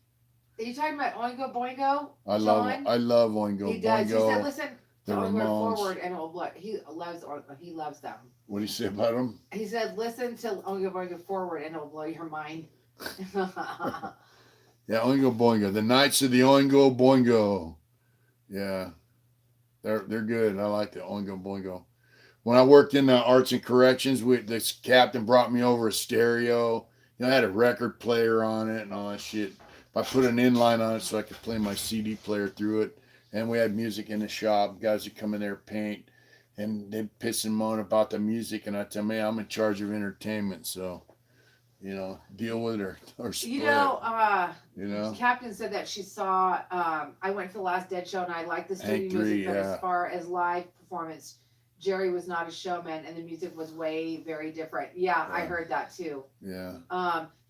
Are you talking about Oingo Boingo? I love Oingo He does. Boingo. He said, listen to the Oingo Ramones. Forward and it'll blood. He loves them. What do you say about them? He said, listen to Oingo Boingo Forward and it'll blow your mind. Yeah, Oingo Boingo. The Knights of the Oingo Boingo. Yeah. They're good. I like the Oingo Boingo. When I worked in Arts and Corrections, this captain brought me over a stereo. I had a record player on it and all that shit. I put an inline on it so I could play my CD player through it. And we had music in the shop. Guys would come in there, paint, and they'd piss and moan about the music. And I tell them, man, I'm in charge of entertainment. So deal with it or split. You know, You know, Captain said that she saw. I went to the last Dead show and I liked the studio Hank music, 3, but yeah. as far as live performance, Jerry was not a showman, and the music was way very different. Yeah, I Yeah. heard that too. yeah,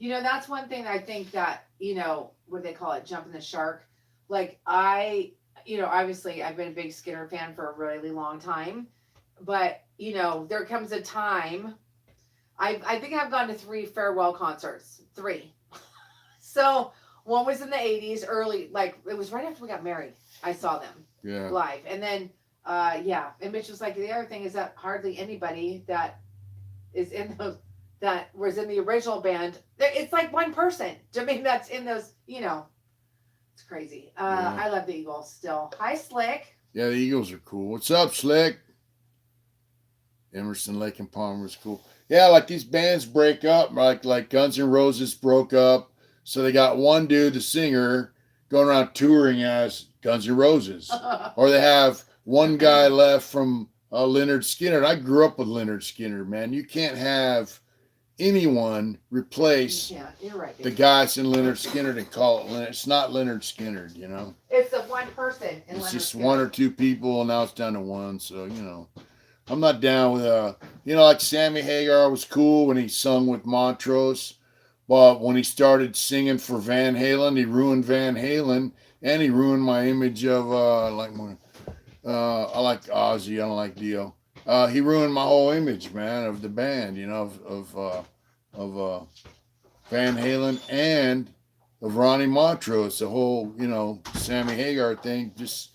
That's one thing I think that what they call it, jumping the shark. Like obviously I've been a big Skinner fan for a really long time, but there comes a time. I think I've gone to 3 farewell concerts. 3. So one was in the 80s, early, like it was right after we got married. I saw them yeah. live, and then and Mitch was like, the other thing is that hardly anybody that is in those that was in the original band. It's like one person. I mean, that's in those. It's crazy. Yeah. I love the Eagles still. Hi, Slick. Yeah, the Eagles are cool. What's up, Slick? Emerson, Lake and Palmer is cool. Yeah, like these bands break up, like Guns N' Roses broke up, so they got one dude, the singer, going around touring as Guns N' Roses, or they have one guy left from Leonard Skinner. I grew up with Leonard Skinner, man. You can't have anyone replace Yeah, you're right. the guys in Leonard Skinner and call it Leonard. It's not Leonard Skinner, It's the one person. It's just one or two people, and now it's down to one. So I'm not down with like Sammy Hagar was cool when he sung with Montrose, but when he started singing for Van Halen, he ruined Van Halen, and he ruined my image of I like Ozzy. I don't like Dio. He ruined my whole image, man, of the band. Of Van Halen and of Ronnie Montrose. The whole Sammy Hagar thing, just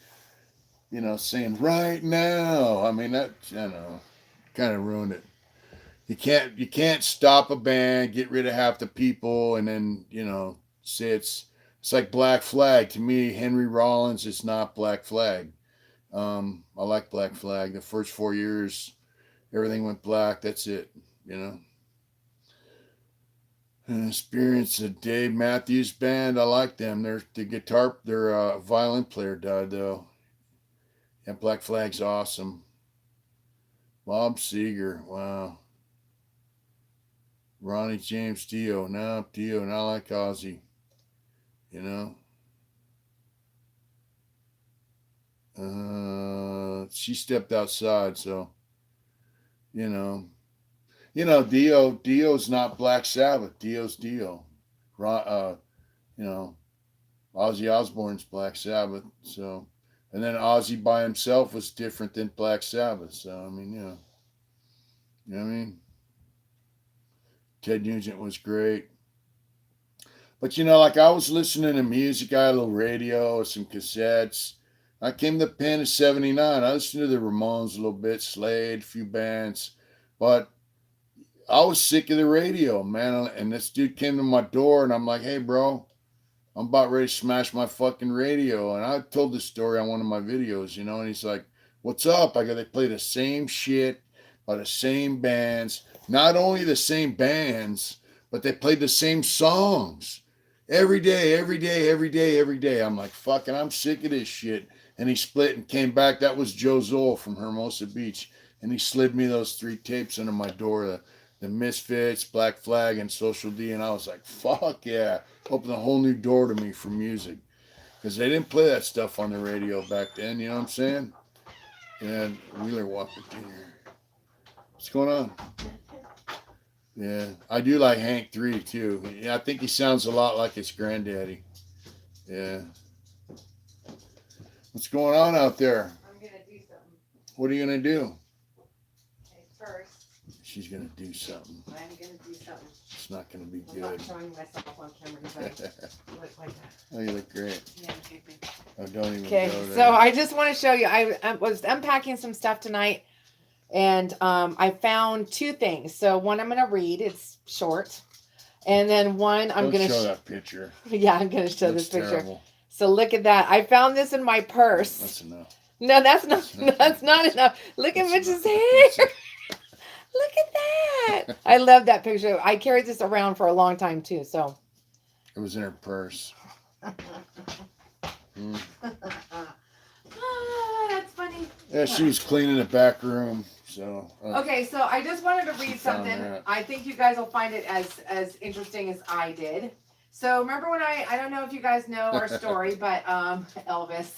saying right now. I mean that kind of ruined it. You can't stop a band, get rid of half the people, and then say it's like Black Flag. To me, Henry Rollins is not Black Flag. I like Black Flag. The first 4 years, everything went black. That's it. Experience the Dave Matthews Band. I like them. Their violin player died though. Yeah, Black Flag's awesome. Bob Seger, wow. Ronnie James Dio, now I like Ozzy. She stepped outside, so Dio's not Black Sabbath. Dio's Dio. Ozzy Osbourne's Black Sabbath, so. And then Ozzy by himself was different than Black Sabbath. So, I mean, you know what I mean? Ted Nugent was great. But, like I was listening to music. I had a little radio, some cassettes. I came to Penn in 79. I listened to the Ramones a little bit, Slade, a few bands. But I was sick of the radio, man. And this dude came to my door, and I'm like, hey, bro, I'm about ready to smash my fucking radio. And I told this story on one of my videos, and he's like, what's up? I go, they play the same shit by the same bands. Not only the same bands, but they played the same songs every day. I'm like, fucking, I'm sick of this shit. And he split and came back. That was Joe Zoll from Hermosa Beach. And he slid me those 3 tapes under my door, the Misfits, Black Flag, and Social D. And I was like, fuck yeah. Opened a whole new door to me for music. Because they didn't play that stuff on the radio back then, you know what I'm saying? And Wheeler walked in here. What's going on? Yeah, I do like Hank 3 too. Yeah, I think he sounds a lot like his granddaddy. Yeah. What's going on out there? I'm going to do something. What are you going to do? Okay, first. She's going to do something. I'm going to do something. It's not going to be I'm good. not showing myself on camera because I look like that. Oh, you look great. Yeah, okay, thanks. Oh, don't even Okay, go there. so I just want to show you. I was unpacking some stuff tonight, and I found 2 things. So one I'm going to read. It's short. And then one I'm going to show that picture. Yeah, I'm going to show this picture. Terrible. So look at that. I found this in my purse. That's enough. No, that's not enough. Look at Mitch's hair. Look at that. I love that picture. I carried this around for a long time too. So it was in her purse. That's funny. Yeah, she was cleaning the back room. So Okay, so I just wanted to read found something. that. I think you guys will find it as interesting as I did. So remember when I don't know if you guys know our story, but Elvis.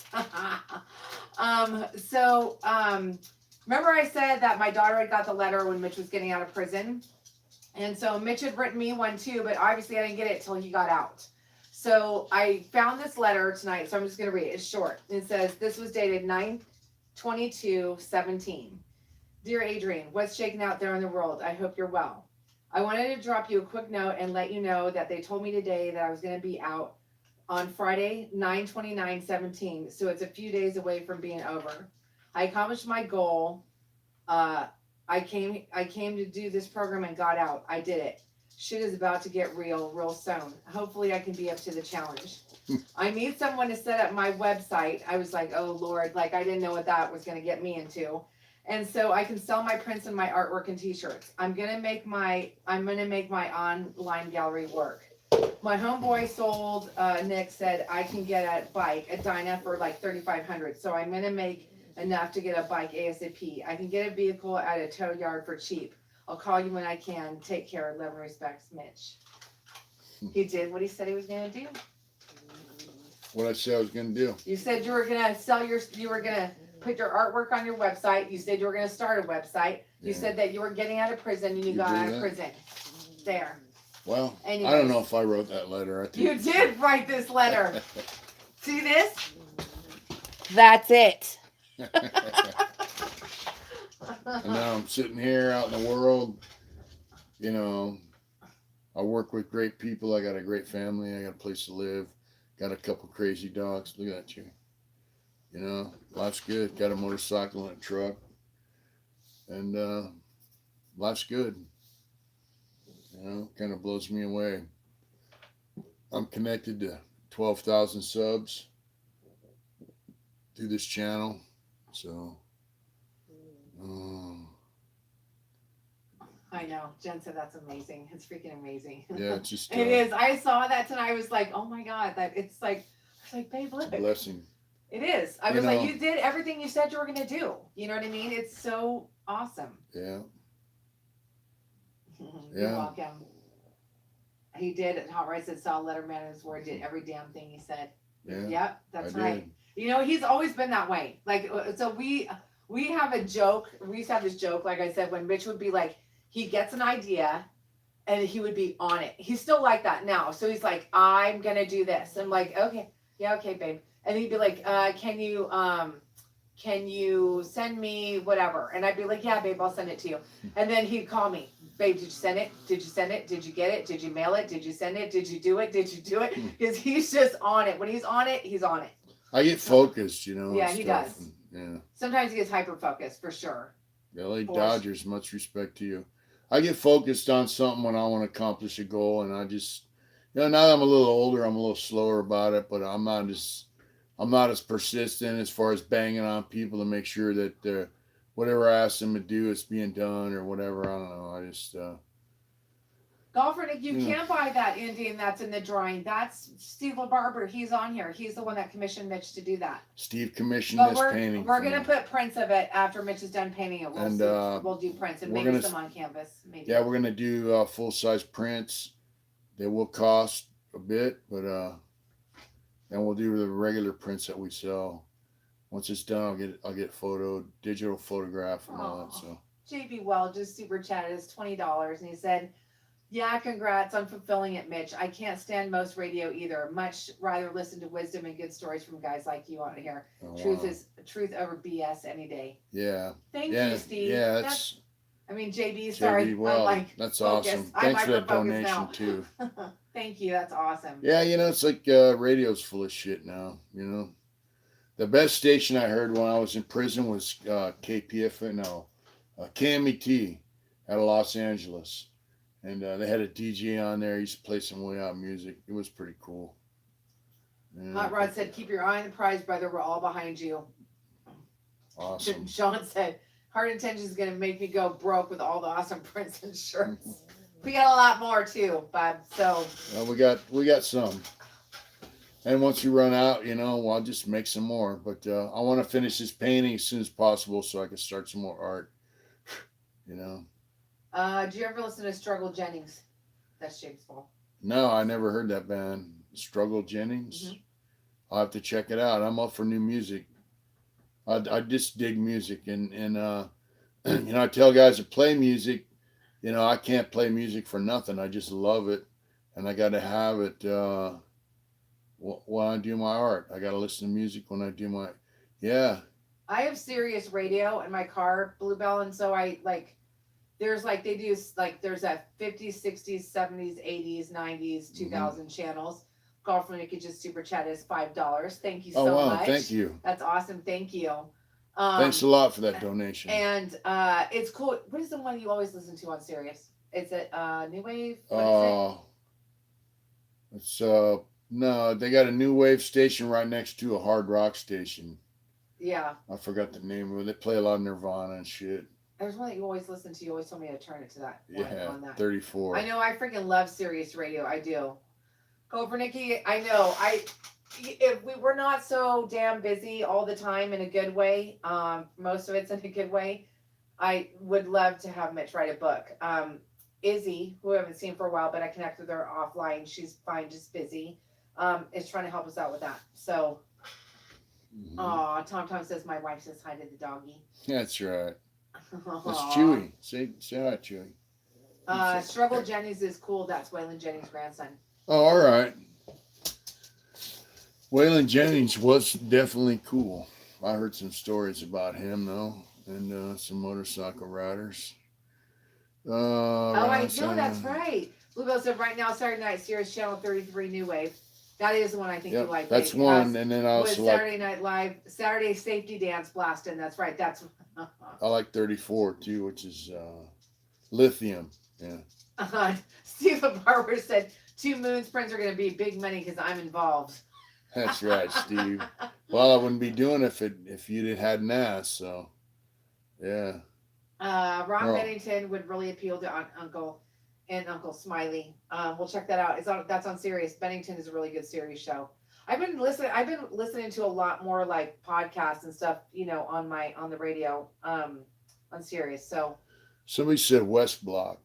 Remember I said that my daughter had got the letter when Mitch was getting out of prison? And so Mitch had written me one too, but obviously I didn't get it till he got out. So I found this letter tonight, so I'm just gonna read it. It's short. It says, this was dated 9/22/17. Dear Adrian, what's shaking out there in the world? I hope you're well. I wanted to drop you a quick note and let you know that they told me today that I was going to be out on Friday, 9/29/17. So it's a few days away from being over. I accomplished my goal. I came to do this program and got out. I did it. Shit is about to get real soon. Hopefully I can be up to the challenge. I need someone to set up my website. I was like, oh Lord, like I didn't know what that was going to get me into. And so I can sell my prints and my artwork and t-shirts. I'm gonna make my online gallery work. My homeboy sold, Nick said I can get a bike, a Dyna for like $3,500. So I'm gonna make enough to get a bike ASAP. I can get a vehicle at a tow yard for cheap. I'll call you when I can. Take care. Love and respects, Mitch. He did what he said he was gonna do. What I said I was gonna do. You said you were gonna put your artwork on your website. You said you were going to start a website. You said that you were getting out of prison and you got out of prison. There. Well, anyways, I don't know if I wrote that letter. I think you did write this letter. See this? That's it. And now I'm sitting here out in the world. You know, I work with great people. I got a great family. I got a place to live. Got a couple crazy dogs. Look at you. You know, life's good. Got a motorcycle and a truck. And life's good. You know, kind of blows me away. I'm connected to 12,000 subs through this channel. So, I know. Jen said that's amazing. It's freaking amazing. Yeah, it's just. It is. I saw that tonight. I was like, oh my God. It's like, babe, look. It's a blessing. It is. I was like, you did everything you said you were going to do. You know what I mean? It's so awesome. Yeah. You're welcome. He did. Hot Right said, saw Letterman in his word, did every damn thing he said. Yeah. Yep, that's right. Did. You know, he's always been that way. Like, so we have a joke. We used to have this joke, like I said, when Mitch would be like, he gets an idea and he would be on it. He's still like that now. So he's like, I'm going to do this. I'm like, okay. Yeah, okay, babe. And he'd be like, can you send me whatever? And I'd be like, yeah, babe, I'll send it to you. And then he'd call me, babe, did you send it? Did you send it? Did you get it? Did you mail it? Did you send it? Did you do it? Did you do it? Because he's just on it. When he's on it, he's on it. I get focused, you know. Yeah, he does. And, yeah. Sometimes he gets hyper focused for sure. LA Dodgers, much respect to you. I get focused on something when I want to accomplish a goal, and I just, you know, now that I'm a little older, I'm a little slower about it, but I'm not as persistent as far as banging on people to make sure that whatever I ask them to do, it's being done or whatever. I don't know. I just Golfer Nick, you can't buy that Indian that's in the drawing. That's Steve LaBarber. He's on here. He's the one that commissioned Mitch to do that. Steve commissioned but this painting. We're gonna put prints of it after Mitch is done painting it. We'll do prints and maybe some on canvas. Maybe. Yeah, we're gonna do full size prints. They will cost a bit, but then we'll do the regular prints that we sell. Once it's done, I'll get digital photograph and all that. So JB Well just super chatted us $20 and he said, yeah, congrats on fulfilling it, Mitch. I can't stand most radio either. Much rather listen to wisdom and good stories from guys like you on here. Truth over BS any day. Yeah. Thank you, Steve. Yeah, that's. JB, sorry. Well, that's awesome. Thanks for that donation too. Thank you. That's awesome. Yeah, you know, it's like radio's full of shit now. You know, the best station I heard when I was in prison was KMET out of Los Angeles. And they had a DJ on there. He used to play some way out music. It was pretty cool. Yeah. Hot Rod said, keep your eye on the prize, brother. We're all behind you. Awesome. Sean said, Hard Intentions is going to make me go broke with all the awesome prints and shirts. We got a lot more too, Bob. So well, we got some. And once we run out, you know, I'll just make some more. But I want to finish this painting as soon as possible so I can start some more art. You know. Do you ever listen to Struggle Jennings? That's James Paul. No, I never heard that band. Struggle Jennings. Hmm. I'll have to check it out. I'm up for new music. I just dig music, and you know, I tell guys to play music. You know, I can't play music for nothing. I just love it, and I got to have it when I do my art. I got to listen to music when I do my. Yeah. I have Sirius radio in my car, Bluebell, and so I like. There's like they do like there's a 50s, 60s, 70s, 80s, 90s, Hmm. 2000 channels. Golf from Nikki just super chat is $5. Thank you Oh so wow! Thank much. you. That's awesome. Thank you. Thanks Um, a lot for that donation. and it's cool. What is the one you always listen to on Sirius? Is it New Wave? What is it? Uh, it's no, they got a new wave station right next to a hard rock station. Yeah. I forgot the name of it. They play a lot of Nirvana and shit. There's one that you always listen to. You always told me to turn it to that one Yeah, on that. 34. I know I freaking love Sirius Radio. I do. Go for Nikki. I know. If we were not so damn busy all the time in a good way, most of it's in a good way, I would love to have Mitch write a book. Izzy, who I haven't seen for a while, but I connect with her offline. She's fine, just busy. Is trying to help us out with that. So, Tom Tom says my wife says hi to the doggy. That's right. That's Aw. Chewy. Say hi, Chewy. Struggle Jennings is cool. That's Waylon Jennings' grandson. Oh, all right. Waylon Jennings was definitely cool. I heard some stories about him though, and some motorcycle riders. Oh, I Ross, know that's right. Bluebell said right now, Saturday night, Sirius Channel 33 New Wave. That is the one I think you Yep, like. that's Dave. one. And then I With also like Saturday Night Live, Saturday Safety Dance Blasting. That's right. That's I like 34 too, which is lithium. Yeah. Stephen Barber said 2 Moons prints are going to be big money because I'm involved. That's right, Steve. Well, I wouldn't be doing it if you hadn't asked. So, yeah. Ron Oh, Bennington would really appeal to Uncle and Uncle Smiley. We'll check that out. That's on Sirius. Bennington is a really good Sirius show. I've been listening to a lot more like podcasts and stuff, on the radio, on Sirius. So somebody said West Block.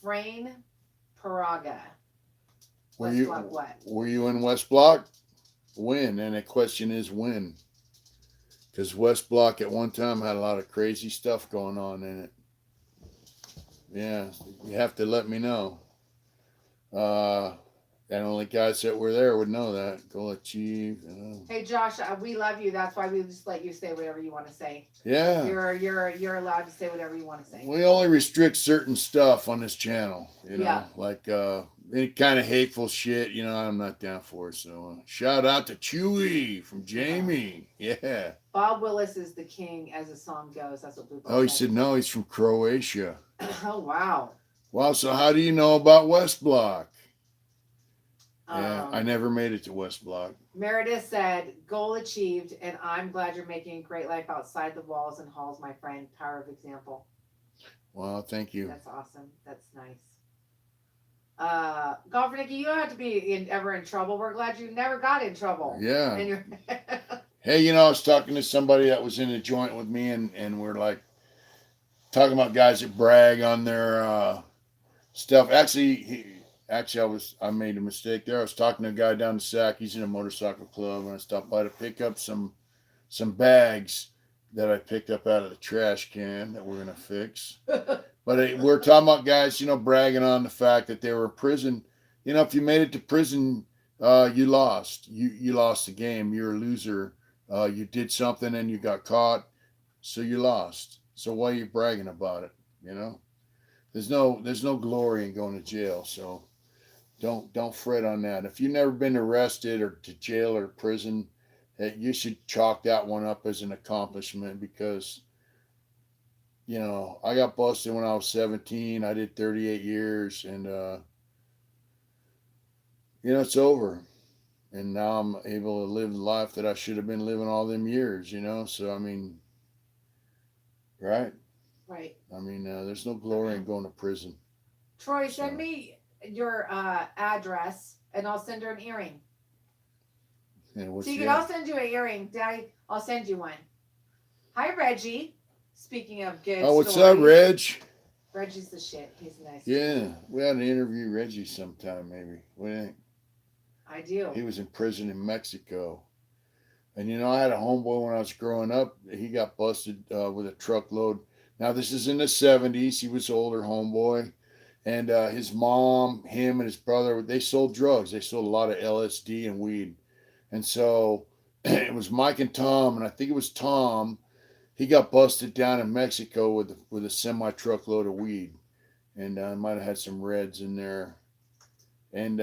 Frayne Paraga. Were West you Block what? were you in West Block? When? And the question is when. Because West Block at one time had a lot of crazy stuff going on in it. Yeah, you have to let me know. And only guys that were there would know that. Go achieve. Hey Josh, we love you. That's why we just let you say whatever you want to say. Yeah. You're allowed to say whatever you want to say. We only restrict certain stuff on this channel, Yeah. like any kind of hateful shit, I'm not down for. So shout out to Chewy from Jamie. Yeah. Bob Willis is the king as the song goes. That's what Blue Ball Oh, he said no, he's from Croatia. Oh wow. Wow, so how do you know about West Block? Yeah, I Um, never made it to West Block. Meredith said, "Goal achieved, and I'm glad you're making a great life outside the walls and halls, my friend. Power of example." Wow, thank you. That's awesome. That's nice. Golfer Nikki, you don't have to be ever in trouble. We're glad you never got in trouble. Yeah. And you're Hey, I was talking to somebody that was in a joint with me, and we're like talking about guys that brag on their stuff. I made a mistake there. I was talking to a guy down the Sac. He's in a motorcycle club, and I stopped by to pick up some bags that I picked up out of the trash can that we're gonna fix. But we're talking about guys, bragging on the fact that they were in prison. If you made it to prison, you lost. You lost the game. You're a loser. You did something and you got caught, so you lost. So why are you bragging about it? There's no glory in going to jail. So don't fret on that. If you've never been arrested or to jail or prison, you should chalk that one up as an accomplishment because, I got busted when I was 17. I did 38 years and, it's over. And now I'm able to live the life that I should have been living all them years, So, I mean, right? right. I mean, there's no glory in going to prison. Troy, send me your address, and I'll send her an earring. And I'll send you an earring, Daddy. I'll send you one. Hi, Reggie. Speaking of good Oh, what's stories, up, Reg? Reggie's the shit. He's a nice. Yeah, we ought to interview Reggie sometime, maybe. What do you think? I do. He was in prison in Mexico. And you know, I had a homeboy when I was growing up. He got busted with a truckload. Now, this is in the 70s. He was an older homeboy. And his mom, him, and his brother, they sold drugs. They sold a lot of LSD and weed. And so it was Mike and Tom, and I think it was Tom. He got busted down in Mexico with a semi truckload of weed, and might have had some reds in there. And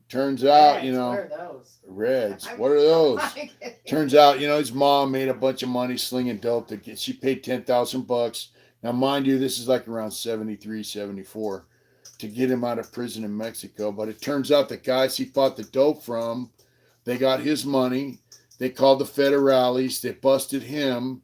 turns out, you Reds, what know, are those? reds. I'm- What are those? I'm kidding. Turns out, you know, his mom made a bunch of money slinging dope. She paid $10,000. Now, mind you, this is like around 73, 74 to get him out of prison in Mexico. But it turns out the guys he bought the dope from, they got his money. They called the federales. They busted him,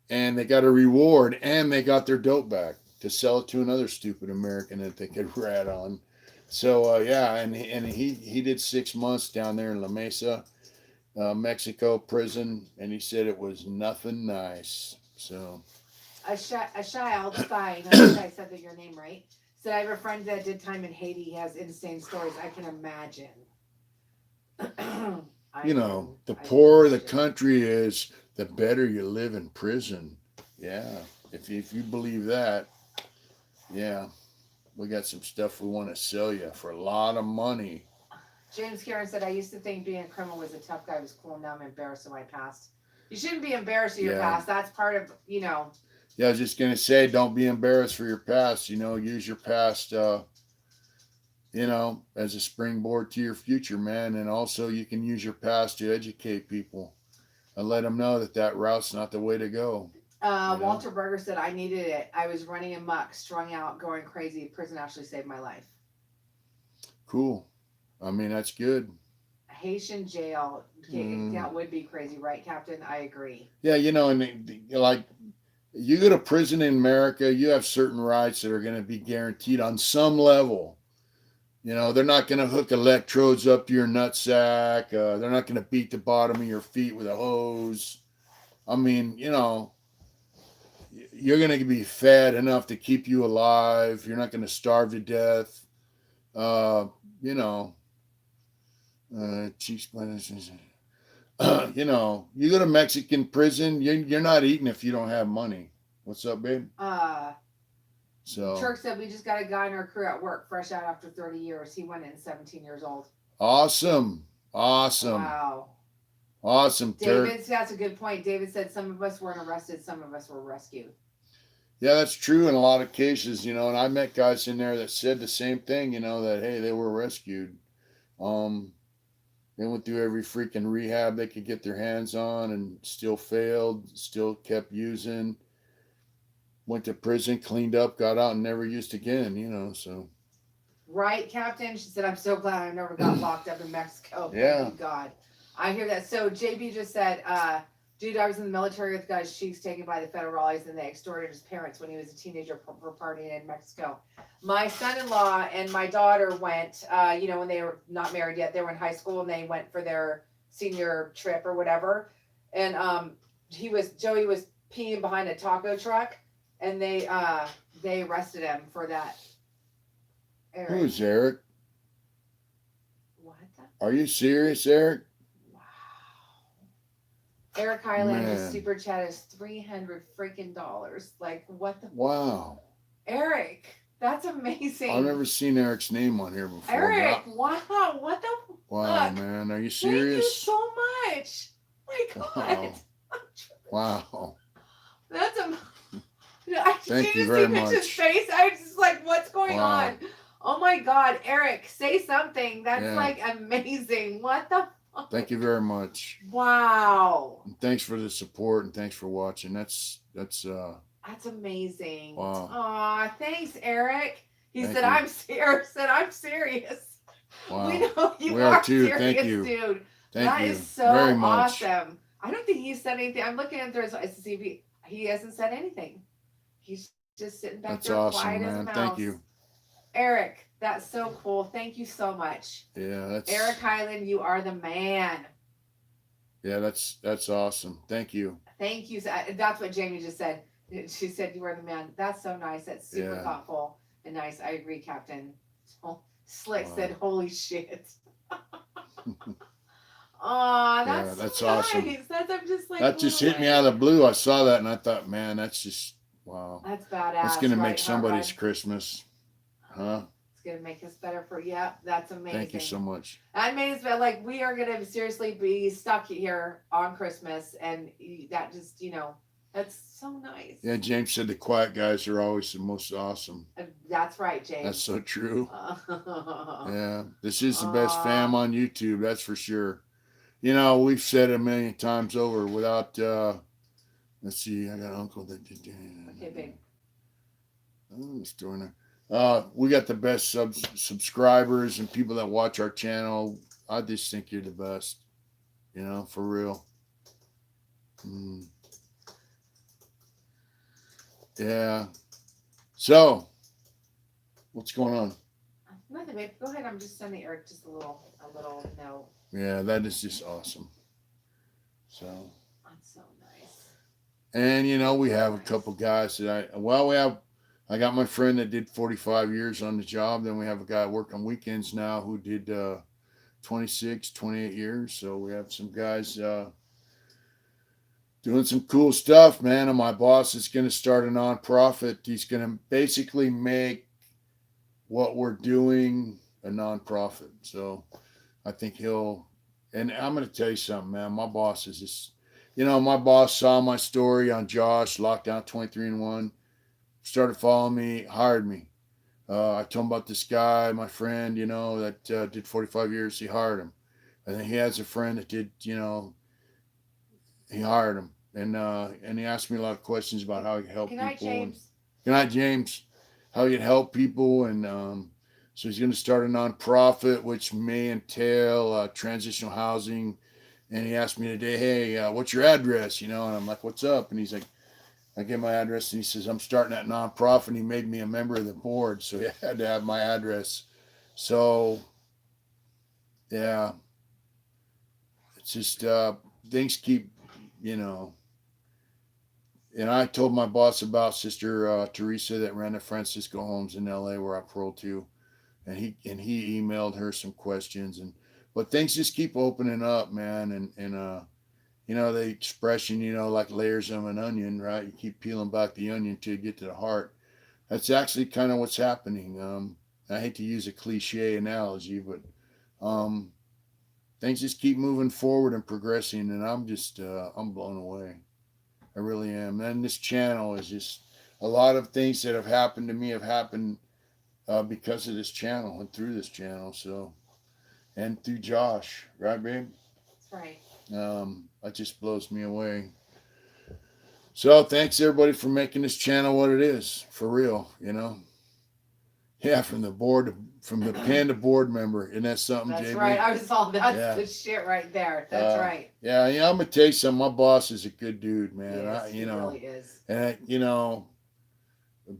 and they got a reward, and they got their dope back to sell it to another stupid American that they could rat on. So yeah, and he did 6 months down there in La Mesa, Mexico prison, and he said it was nothing nice. So Ashai, this guy, I think I said that your name right. Said I have a friend that did time in Haiti. He has insane stories. I can imagine. you know, the I can poorer the imagine. country is, the better you live in prison. Yeah, if you believe that, yeah, we got some stuff we want to sell you for a lot of money. James Karen said, I used to think being a criminal was a tough guy was cool. Now I'm embarrassed of my past. You shouldn't be embarrassed of your Yeah. past. That's part of, you know. Yeah, I was just gonna say, don't be embarrassed for your past. You know, use your past, you know, as a springboard to your future, man. And also, you can use your past to educate people and let them know that route's not the way to go. Walter Berger said, I needed it. I was running amok, strung out, going crazy. Prison actually saved my life. Cool. I mean, that's good. Haitian jail. That would be crazy, right, Captain? I agree. Yeah, you know, and like, you go to prison in America, you have certain rights that are going to be guaranteed on some level. You know, they're not going to hook electrodes up to your nutsack. They're not going to beat the bottom of your feet with a hose. I mean, you know, you're going to be fed enough to keep you alive. You're not going to starve to death. You know, you know, you go to Mexican prison, you're not eating if you don't have money. What's up, babe? So Turk said we just got a guy in our crew at work, fresh out after 30 years. He went in 17 years old. awesome. Wow. Awesome, Turk. David, that's a good point. David said some of us weren't arrested, some of us were rescued. Yeah, that's true in a lot of cases, you know, and I met guys in there that said the same thing, you know, that hey, they were rescued. They went through every freaking rehab they could get their hands on and still failed, still kept using. Went to prison, cleaned up, got out, and never used again, you know, so. Right, Captain? She said, I'm so glad I never got locked up in Mexico. Yeah. Thank God. I hear that. So JB just said, dude, I was in the military with guys cheeks taken by the federales, and they extorted his parents when he was a teenager for partying in Mexico. My son-in-law and my daughter went, you know, when they were not married yet, they were in high school, and they went for their senior trip or whatever. And Joey was peeing behind a taco truck, and they arrested him for that. Eric. Who's Eric? What the? Are you serious, Eric? Wow. Eric Highland Man. just super chat is $300 freaking dollars. Like what the? Wow. Eric, that's amazing. I've never seen Eric's name on here before. Eric, wow, what the? Wow, fuck? man, are you Thank you serious? so much. My God. Wow. That's I Thank you see very Mitch's much. face. I was just like, what's going Wow. on? Oh my God, Eric, say something. That's Yeah. like amazing. What the fuck? Thank you very much. Wow. And thanks for the support and thanks for watching. That's amazing. Wow. Aw, thanks, Eric. He Thank said, you. I'm serious. Said, I'm serious. wow. We know you We are are too. serious, Thank you. dude. Thank That you is so very much. awesome. I don't think he said anything. I'm looking at there's to see if he hasn't said anything. He's just sitting back That's there awesome, quiet as a man. mouse. Thank you. Eric, that's so cool. Thank you so much. Yeah, that's Eric Highland, you are the man. Yeah, that's awesome. Thank you. Thank you. That's what Jamie just said. She said you are the man. That's so nice. That's super Yeah. thoughtful and nice. I agree, Captain. Oh, Slick said, Wow. "Holy shit." Aw, Yeah, that's so that's awesome. nice. That's I'm just like That just blown hit me out of away. the blue. I saw that and I thought, man, that's just wow. That's That's badass, gonna make right, Hot somebody's Rod? Christmas, huh? It's gonna make us better for yeah. That's Thank you amazing. so much. I mean, it's been like we are gonna seriously be stuck here on Christmas, and that just that's so nice. Yeah, James said the quiet guys are always the most awesome. That's right, That's James. so true. Uh, Yeah, this is the best fam on YouTube, that's for sure. We've said it a million times over without let's see, I got uncle that did okay, babe. oh, it's doing it. We got the best subscribers and people that watch our channel. I just think you're the best, for real. Mm, yeah. So, what's going on? Nothing, babe. Go ahead. I'm just sending Eric just a little note. Yeah, that is just awesome. So, That's so nice. and we So have a nice. couple guys that I got my friend that did 45 years on the job. Then we have a guy working weekends now who did 26, 28 years. So we have some guys doing some cool stuff, man. And my boss is going to start a nonprofit. He's going to basically make what we're doing a nonprofit. So I think and I'm going to tell you something, man. My boss is just, my boss saw my story on Josh, Lockdown 23 and 1, started following me, hired me. I told him about this guy, my friend, that did 45 years. He hired him. And then he has a friend that did, he hired him. And he asked me a lot of questions about how he could help Good night, people. And James. good night, James. How he could help people. And so he's going to start a nonprofit, which may entail transitional housing. And he asked me today, hey, what's your address? And I'm like, what's up? And he's like, I gave my address, and he says, I'm starting that nonprofit. And he made me a member of the board, so he had to have my address. So, yeah, it's just things keep, you know. And I told my boss about Sister Teresa that ran the Francisco Homes in L.A. where I paroled to, and he emailed her some questions, but things just keep opening up, man, and the expression, like layers of an onion, right? You keep peeling back the onion till you get to the heart. That's actually kind of what's happening. I hate to use a cliche analogy, but um, things just keep moving forward and progressing, and I'm blown away. I really am. And this channel is just a lot of things that have happened to me have happened because of this channel and through this channel. So, and through Josh, right, babe? That's right. That just blows me away. So thanks everybody for making this channel what it is, for real. Yeah, from the panda board member. Isn't that something, That's JB? right. I was all that's Yeah. the shit right there. That's right. Yeah, I'm gonna tell you something. My boss is a good dude, man. Yes, he really is. And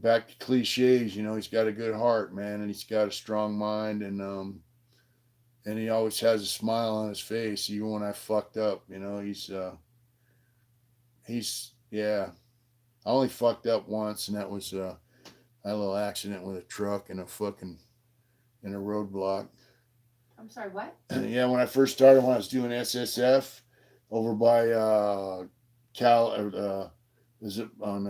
back to cliches. He's got a good heart, man, and he's got a strong mind, and he always has a smile on his face, even when I fucked up. He's yeah. I only fucked up once, and that was I had a little accident with a truck and in a roadblock. I'm sorry, what? Yeah, when I first started, when I was doing SSF over by was it on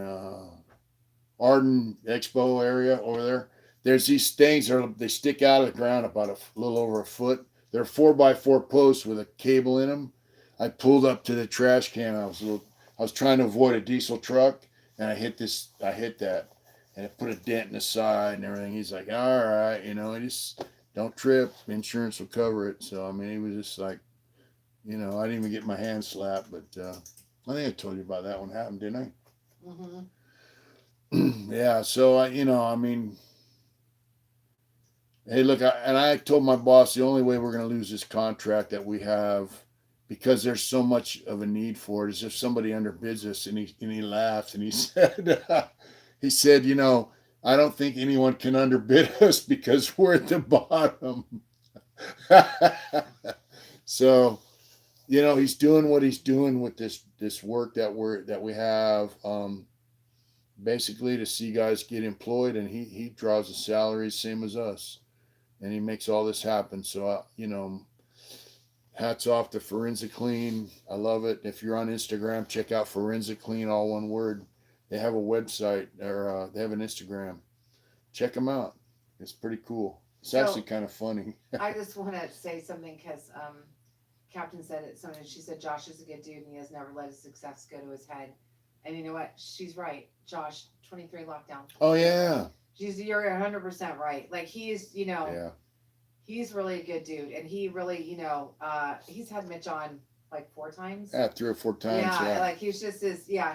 Arden Expo area over there? There's these things they stick out of the ground about a little over a foot. They're 4x4 posts with a cable in them. I pulled up to the trash can. I was trying to avoid a diesel truck, and I hit that, and it put a dent in the side and everything. He's like, all right, just don't trip. Insurance will cover it. So I mean, he was just like, I didn't even get my hand slapped, but I think I told you about that one happened, didn't I? Mm-hmm. Yeah. So I mean, hey, look, I told my boss the only way we're going to lose this contract that we have, because there's so much of a need for it, is if somebody underbids us. And he laughed and he said, I don't think anyone can underbid us because we're at the bottom. So, he's doing what he's doing with this work that we have. basically to see guys get employed, and he draws a salary same as us, and he makes all this happen. So hats off to Forensic Clean. I love it. If you're on Instagram, check out Forensic Clean, all one word. They have a website, or they have an Instagram. Check them out. It's pretty cool. It's actually So kind of funny. I just want to say something because Captain said it. Something she said, Josh is a good dude and he has never let his success go to his head. And you know what? She's right. Josh, 23 lockdown. Oh yeah, You're 100% right. Like he's, yeah. he's really a good dude, and he really, he's had Mitch on like 4 times. Yeah, 3 or 4 times. Yeah, Yeah. like he's just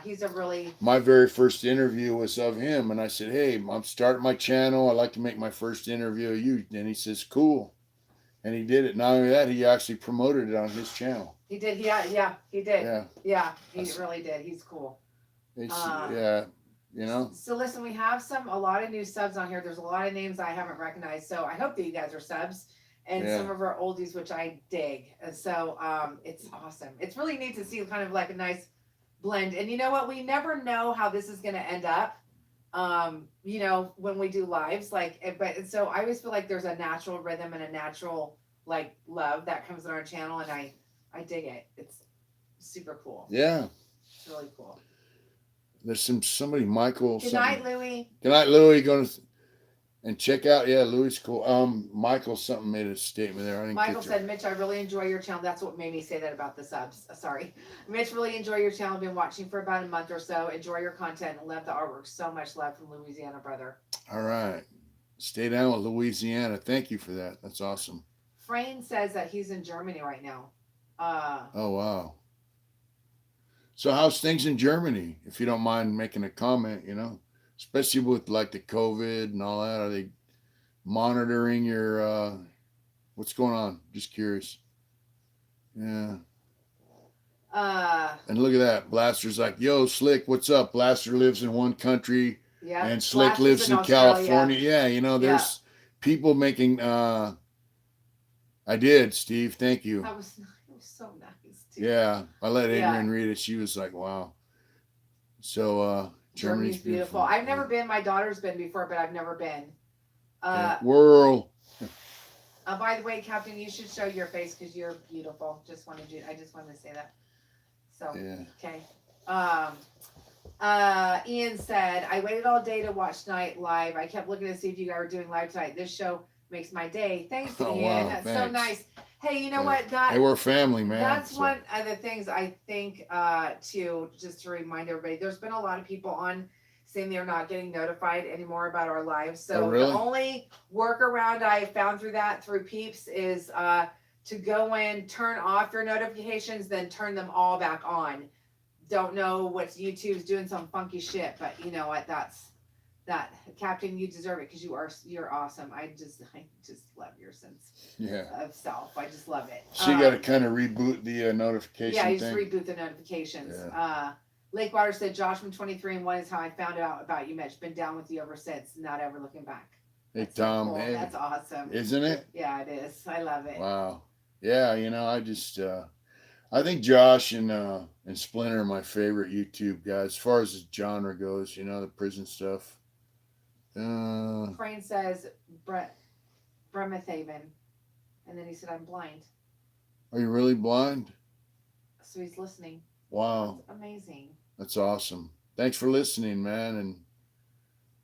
he's a really. My very first interview was of him, and I said, "Hey, I'm starting my channel. I'd like to make my first interview of you." And he says, "Cool," and he did it. Not only that, he actually promoted it on his channel. He did, yeah, he did. Yeah, He really did. He's cool. yeah, So listen, we have a lot of new subs on here. There's a lot of names I haven't recognized, so I hope that you guys are subs. And Yeah. some of our oldies, which I dig. And so it's awesome. It's really neat to see kind of like a nice blend. And you know what? We never know how this is going to end up. When we do lives, so I always feel like there's a natural rhythm and a natural like love that comes on our channel, and I dig it. It's super cool. yeah. It's really cool. There's somebody Michael. Good night, Louie. Good night, Louie. Going to and check out. Yeah, Louie's cool. Michael something made a statement there. I didn't Michael get said, Mitch, I really enjoy your channel. That's what made me say that about the subs. Sorry. Mitch, really enjoy your channel. Been watching for about a month or so. Enjoy your content. Love the artwork. So much love from Louisiana, brother. All right. Stay down with Louisiana. Thank you for that. That's awesome. Frayne says that he's in Germany right now. Oh, wow. So how's things in Germany? If you don't mind making a comment, especially with like the COVID and all that. Are they monitoring your, what's going on? Just curious. Yeah. And look at that. Blaster's like, yo, Slick, what's up? Blaster lives in one country. Yeah. And Slick Blaster's lives in Australia. California. Yeah, there's people making, I did, Steve. Thank you. That was so nice. Too. Yeah, I let Adrian read it. She was like, "Wow." So Germany's beautiful. I've never been. My daughter's been before, but I've never been. World. By the way, Captain, you should show your face because you're beautiful. I just wanted to say that. So okay. Ian said, I waited all day to watch Night Live. I kept looking to see if you guys were doing live tonight. This show makes my day. Thanks, Ian. Wow, That's thanks. so nice. Hey, you know what? Hey, we're family, man. That's one of the things I think just to remind everybody, there's been a lot of people on saying they're not getting notified anymore about our lives. So really? The only workaround I found through Peeps is to go in, turn off your notifications, then turn them all back on. Don't know what YouTube's doing some funky shit, but you know what? That Captain, you deserve it because you're awesome. I just love your sense of self. I just love it. So you got to kind of reboot the notification. Yeah, you just reboot the notifications. Yeah. Lakewater said, Josh from 23 and 1 is how I found out about you, Mitch. Been down with you ever since. Not ever looking back. Hey, That's Tom. So cool. Hey. That's awesome. Isn't it? Yeah, it is. I love it. Wow. Yeah, I just I think Josh and Splinter are my favorite YouTube guys as far as the genre goes. The prison stuff. Crane says Bremethaven, and then he said, I'm blind. Are you really blind? So he's listening. Wow. That's amazing. That's awesome. Thanks for listening, man. And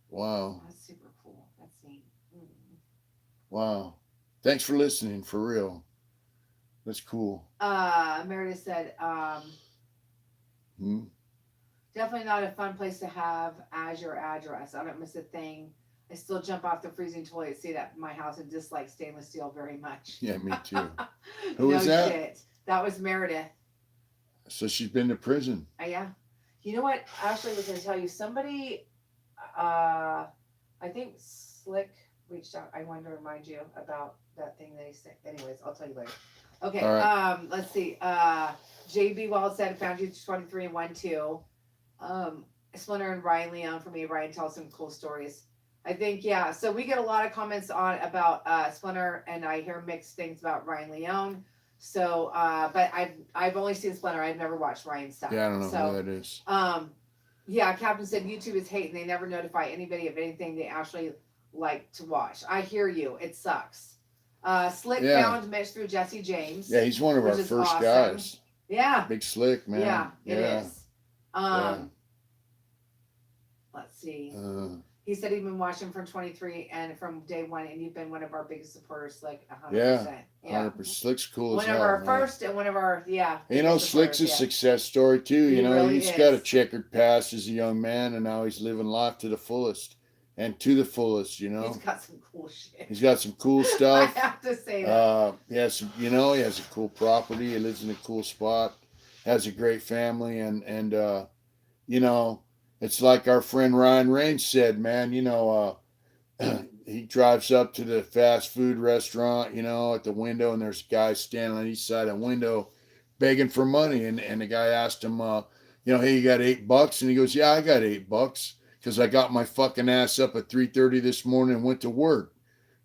wow. That's super cool. That's neat. Wow. Thanks for listening, for real. That's cool. Meredith said, definitely not a fun place to have as your address. I don't miss a thing. I still jump off the freezing toilet, see that in my house, and dislike stainless steel very much. Yeah, me too. Who was that? Shit. That was Meredith. So she's been to prison. Yeah. You know what? Ashley was going to tell you. Somebody, I think Slick reached out. I wanted to remind you about that thing that he said. Anyways, I'll tell you later. Okay. Right. Let's see. JB Wald said, found you 23 and 1 too. Splinter and Ryan Leon for me. Ryan tells some cool stories. I think, yeah. So we get a lot of comments about Splinter, and I hear mixed things about Ryan Leon. So, but I've only seen Splinter. I've never watched Ryan's stuff. Yeah, I don't know who that is. Yeah, Captain said YouTube is hate and they never notify anybody of anything they actually like to watch. I hear you. It sucks. Slick Yeah. found Mitch through Jesse James. Yeah, he's one of our which is first awesome. guys. Yeah. Big Slick, man. Yeah, it is. Yeah. Let's see. He said he'd been watching from 23 and from day one, and you've been one of our biggest supporters, like 100%. Yeah, 100%. Slick's cool One as of hell, our man. first and one of our, You know, Slick's a success story too. He You know, really he's is. got a checkered past as a young man, and now he's living life to the fullest and to the fullest. You know, He's got some cool shit. He's got some cool I stuff. have to say that. He has some, you know, he has a cool property. He lives in a cool spot. Has a great family, and you know, it's like our friend Ryan Range said, man. You know, he drives up to the fast food restaurant, you know, at the window, and there's a guy standing on each side of the window begging for money. And the guy asked him, you know, hey, you got $8? And he goes, yeah, I got $8 because I got my fucking ass up at 3:30 this morning and went to work.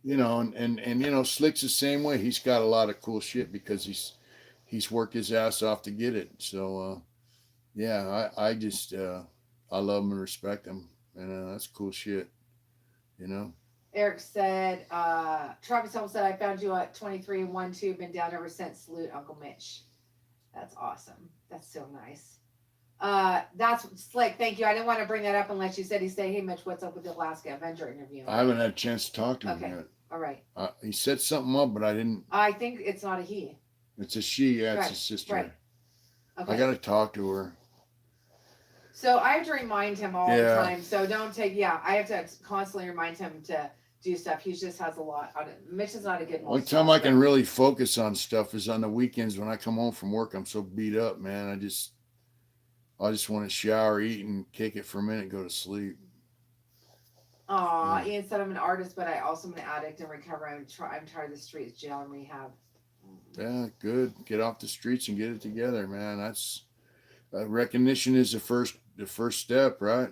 You know, and you know, Slick's the same way. He's got a lot of cool shit because he's worked his ass off to get it. So yeah, I just I love him and respect him, and that's cool shit. You know. Eric said, Travis Helm said, I found you at 23 and 1-2, been down ever since. Salute, Uncle Mitch. That's awesome. That's so nice. That's Slick. Thank you. I didn't want to bring that up unless you said he said, hey, Mitch, what's up with the Alaska Avenger interview? I haven't had a chance to talk to him Okay. yet. All right. He said something up, but I didn't. I think it's not a he. It's a she. Yeah, it's Right. his sister. Right. Okay. I got to talk to her. So I have to remind him all the Yeah. time. So don't take, I have to constantly remind him to do stuff. He just has a lot on it. Mitch is not a good Only time I can really focus on stuff is on the weekends when I come home from work. I'm so beat up, man. I just want to shower, eat, and kick it for a minute and go to sleep. Aw, Ian said I'm an artist, but I also am an addict in recovery. I'm tired of the streets, jail, and rehab. Yeah, good. Get off the streets and get it together, man. That's recognition is the first step, right?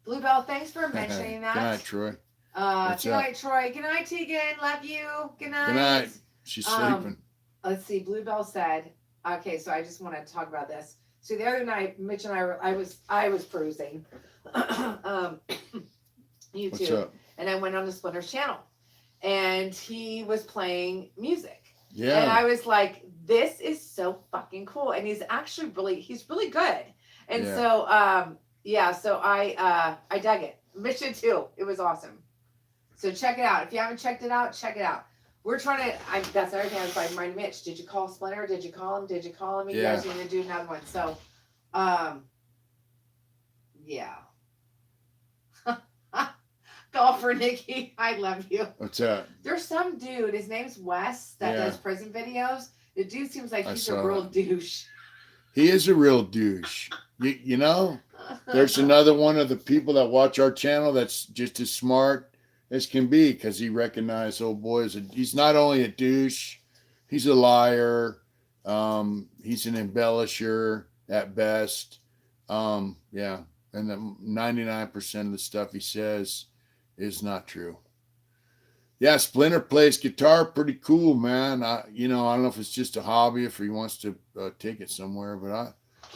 Bluebell, thanks for mentioning that. Good night, Troy. Good night, Troy. Good night, Tegan. Love you. Good night. Good night. She's sleeping. Let's see. Bluebell said, okay, so I just want to talk about this. So the other night, Mitch and I was perusing YouTube. What's up? And I went on to Splinter's channel. And he was playing music. Yeah. And I was like, this is so fucking cool. And he's actually he's really good. And so so I dug it. Mitch did too. It was awesome. So check it out. If you haven't checked it out, check it out. We're trying to, that's another thing I was like, remind Mitch, did you call Splinter? Did you call him? Did you call him? You guys are going to do another one. So, yeah. Golfer Nikki, I love you. What's that? There's some dude, his name's Wes, that does prison videos. The dude seems like he's a real douche. He is a real douche. You know, there's another one of the people that watch our channel that's just as smart as can be because he recognized old boy he's not only a douche, he's a liar. He's an embellisher at best. And the 99% of the stuff he says is not true. Yeah, Splinter plays guitar pretty cool, man. I don't know if it's just a hobby, if he wants to take it somewhere, but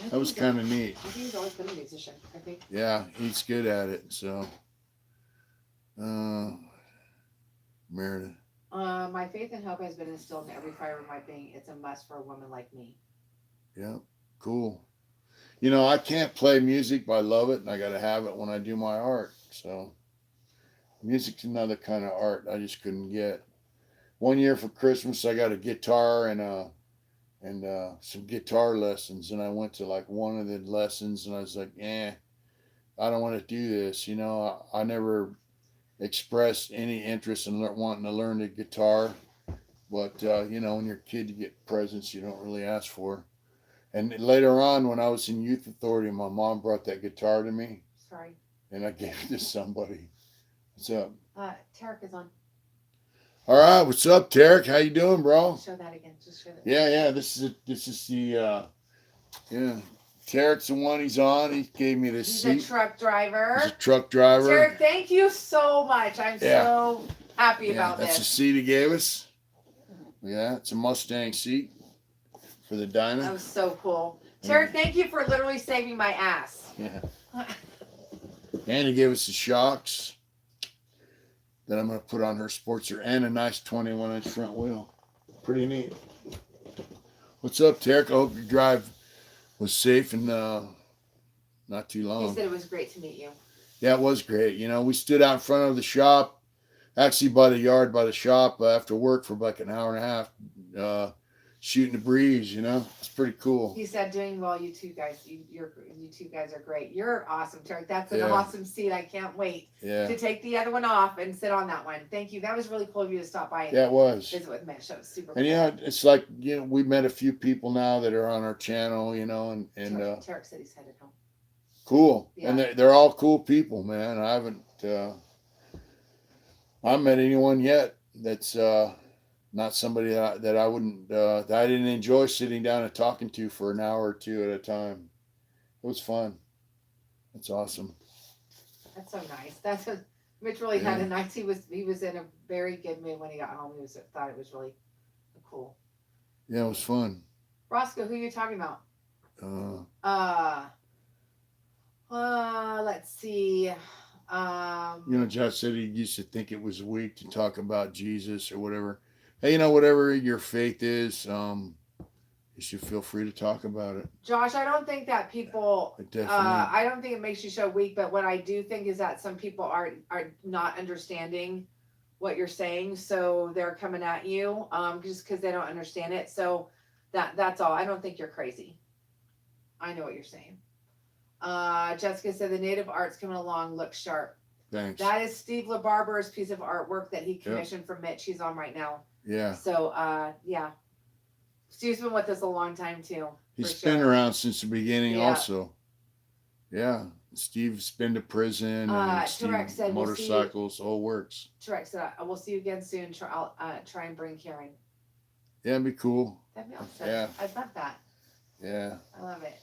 that was kind of neat. I think he's always been a musician, I think. Yeah, he's good at it, so. Meredith. My faith and hope has been instilled in every fiber of my being. It's a must for a woman like me. Yeah, cool. You know, I can't play music, but I love it, and I got to have it when I do my art, so. Music's another kind of art I just couldn't get. One year for Christmas, I got a guitar and some guitar lessons, and I went to like one of the lessons, and I was like, I don't want to do this. You know, I never expressed any interest in wanting to learn the guitar, but you know, when you're a kid, you get presents you don't really ask for. And later on, when I was in youth authority, my mom brought that guitar to me. Sorry. And I gave it to somebody. What's up? Tarek is on. All right, what's up, Tarek? How you doing, bro? Show that again. Just show that. Yeah. This is the Tarek's the one he's on. He gave me this seat. He's a truck driver. He's a truck driver. Tarek, thank you so much. I'm so happy about that's this. the seat he gave us. Yeah, it's a Mustang seat for the Dyna. That was so cool. Tarek, thank you for literally saving my ass. Yeah. And he gave us the shocks that I'm going to put on her Sportster and a nice 21-inch front wheel. Pretty neat. What's up, Tarek? I hope your drive was safe and not too long. He said it was great to meet you. Yeah, it was great. You know, we stood out in front of the shop, actually by the yard by the shop after work for like an hour and a half, shooting the breeze, you know. It's pretty cool. He said, doing well, you two guys. You two guys are great. You're awesome, Tarek. That's an Yeah. awesome seat. I can't wait Yeah. to take the other one off and sit on that one. Thank you. That was really cool of you to stop by and Yeah, it was. visit with Mitch. That was super And cool. yeah, it's like, you know, we met a few people now that are on our channel, you know, and Tarek said he's headed home. cool. Yeah. And they're all cool people, man. I haven't met anyone yet that's not somebody that I wouldn't that I didn't enjoy sitting down and talking to for an hour or two at a time. It was fun. It's awesome. That's so nice. Mitch really had a nice. He was in a very good mood when he got home. Thought it was really cool. Yeah, it was fun. Roscoe, who are you talking about? Let's see. You know, Josh said he used to think it was weak to talk about Jesus or whatever. Hey, you know, whatever your faith is, you should feel free to talk about it. Josh, I don't think that people. Definitely. I don't think it makes you show weak, but what I do think is that some people are not understanding what you're saying, so they're coming at you just because they don't understand it. So that's all. I don't think you're crazy. I know what you're saying. Jessica said the native art's coming along, looks sharp. Thanks. That is Steve LaBarber's piece of artwork that he commissioned for Mitch. He's on right now. Yeah. So yeah. Steve's been with us a long time too. He's been around since the beginning also. Yeah. Steve's been to prison and Tarek said motorcycles, all works. Tarek said, I will see you again soon. I'll try and bring Karen. Yeah, it'd be cool. That'd be awesome. Yeah. I love that. Yeah. I love it.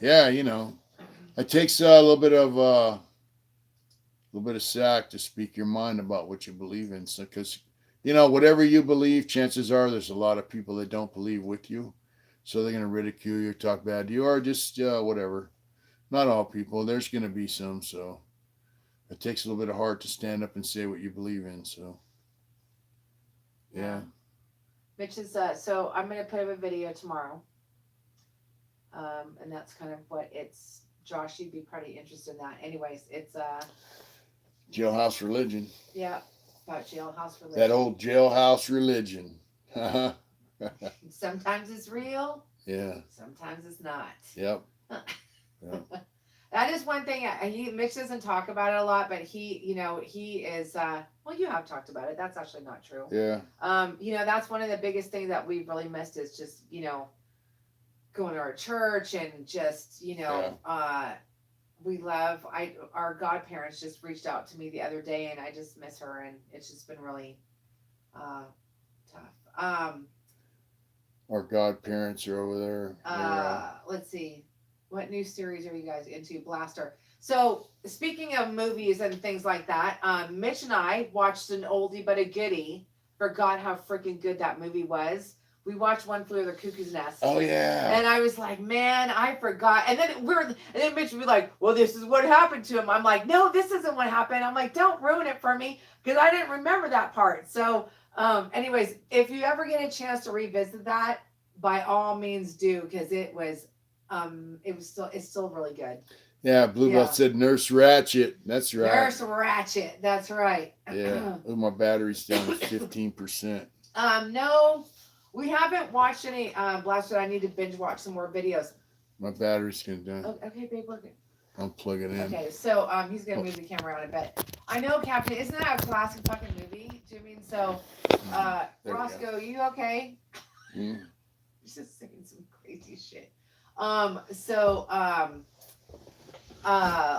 Yeah, you know, it takes a little bit of sack to speak your mind about what you believe in. So, because, you know, whatever you believe, chances are there's a lot of people that don't believe with you. So they're going to ridicule you, talk bad to you, or just whatever. Not all people. There's going to be some. So it takes a little bit of heart to stand up and say what you believe in. So, yeah. Mitch is, so I'm going to put up a video tomorrow. And that's kind of what it's, Josh, you'd be pretty interested in that. Anyways, it's, Jailhouse religion. Yeah. About jailhouse religion. That old jailhouse religion. Sometimes it's real. Yeah. Sometimes it's not. Yep. Yep. That is one thing. Mitch doesn't talk about it a lot, but he is. Well, you have talked about it. That's actually not true. Yeah. That's one of the biggest things that we've really missed is just going to our church and just we love. Our godparents just reached out to me the other day, and I just miss her, and it's just been really tough. Our godparents are over there. Let's see. What new series are you guys into? Blaster. So speaking of movies and things like that, Mitch and I watched an oldie but a goodie. Forgot how freaking good that movie was. We watched One Flew Over the Cuckoo's Nest. Oh yeah. And I was like, man, I forgot. And then Mitch would be like, well, this is what happened to him. I'm like, no, this isn't what happened. I'm like, don't ruin it for me because I didn't remember that part. So, anyways, if you ever get a chance to revisit that, by all means do, because it's still really good. Yeah, Bluebell said Nurse Ratchet. That's right. Nurse Ratchet. That's right. Yeah. Oh, my battery's down to 15%. No, we haven't watched any Blaster. I need to binge watch some more videos. My battery's gonna die. Oh, okay, babe, look. I'll plug it in. Okay, so he's gonna move the camera around a bit. I know, Captain. Isn't that a classic fucking movie? Do you mean so? Roscoe, you okay? Mm. He's just saying some crazy shit.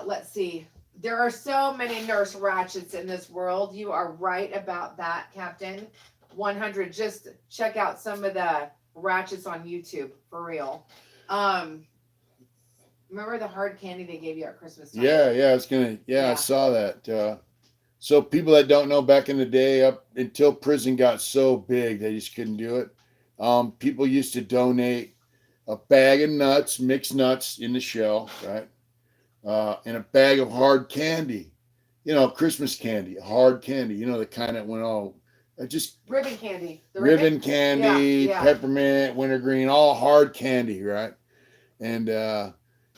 Let's see. There are so many Nurse Ratchets in this world. You are right about that, Captain. 100. Just check out some of the Ratchets on YouTube, for real. Remember the hard candy they gave you at Christmas time? Yeah, I saw that. So people that don't know, back in the day, up until prison got so big, they just couldn't do it. People used to donate a bag of nuts, mixed nuts in the shell, right? And a bag of hard candy, Christmas candy, hard candy, the kind that went all just Ribbon candy. The ribbon candy, Yeah. peppermint, wintergreen, all hard candy, right? And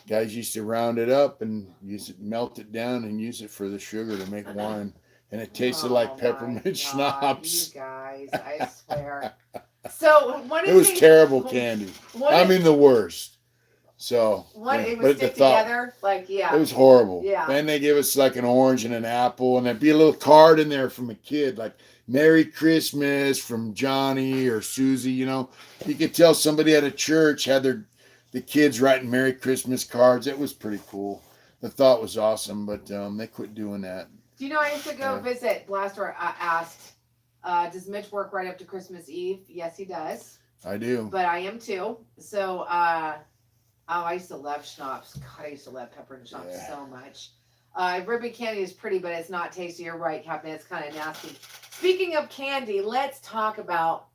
guys used to round it up and melt it down and use it for the sugar to make wine. And it tasted like peppermint schnapps. You guys, I swear. So it was terrible candy. The worst. So it would stick together, it was horrible. Yeah. And they give us like an orange and an apple, and there'd be a little card in there from a kid, like "Merry Christmas" from Johnny or Susie. You could tell somebody at a church had the kids writing Merry Christmas cards. It was pretty cool. The thought was awesome, but they quit doing that. Do you know I used to go visit last year? I asked, does Mitch work right up to Christmas Eve? Yes, he does. I do. But I am too. So, I used to love schnapps. God, I used to love pepper and schnapps so much. Ribbon candy is pretty, but it's not tasty. You're right, Captain. It's kind of nasty. Speaking of candy, let's talk about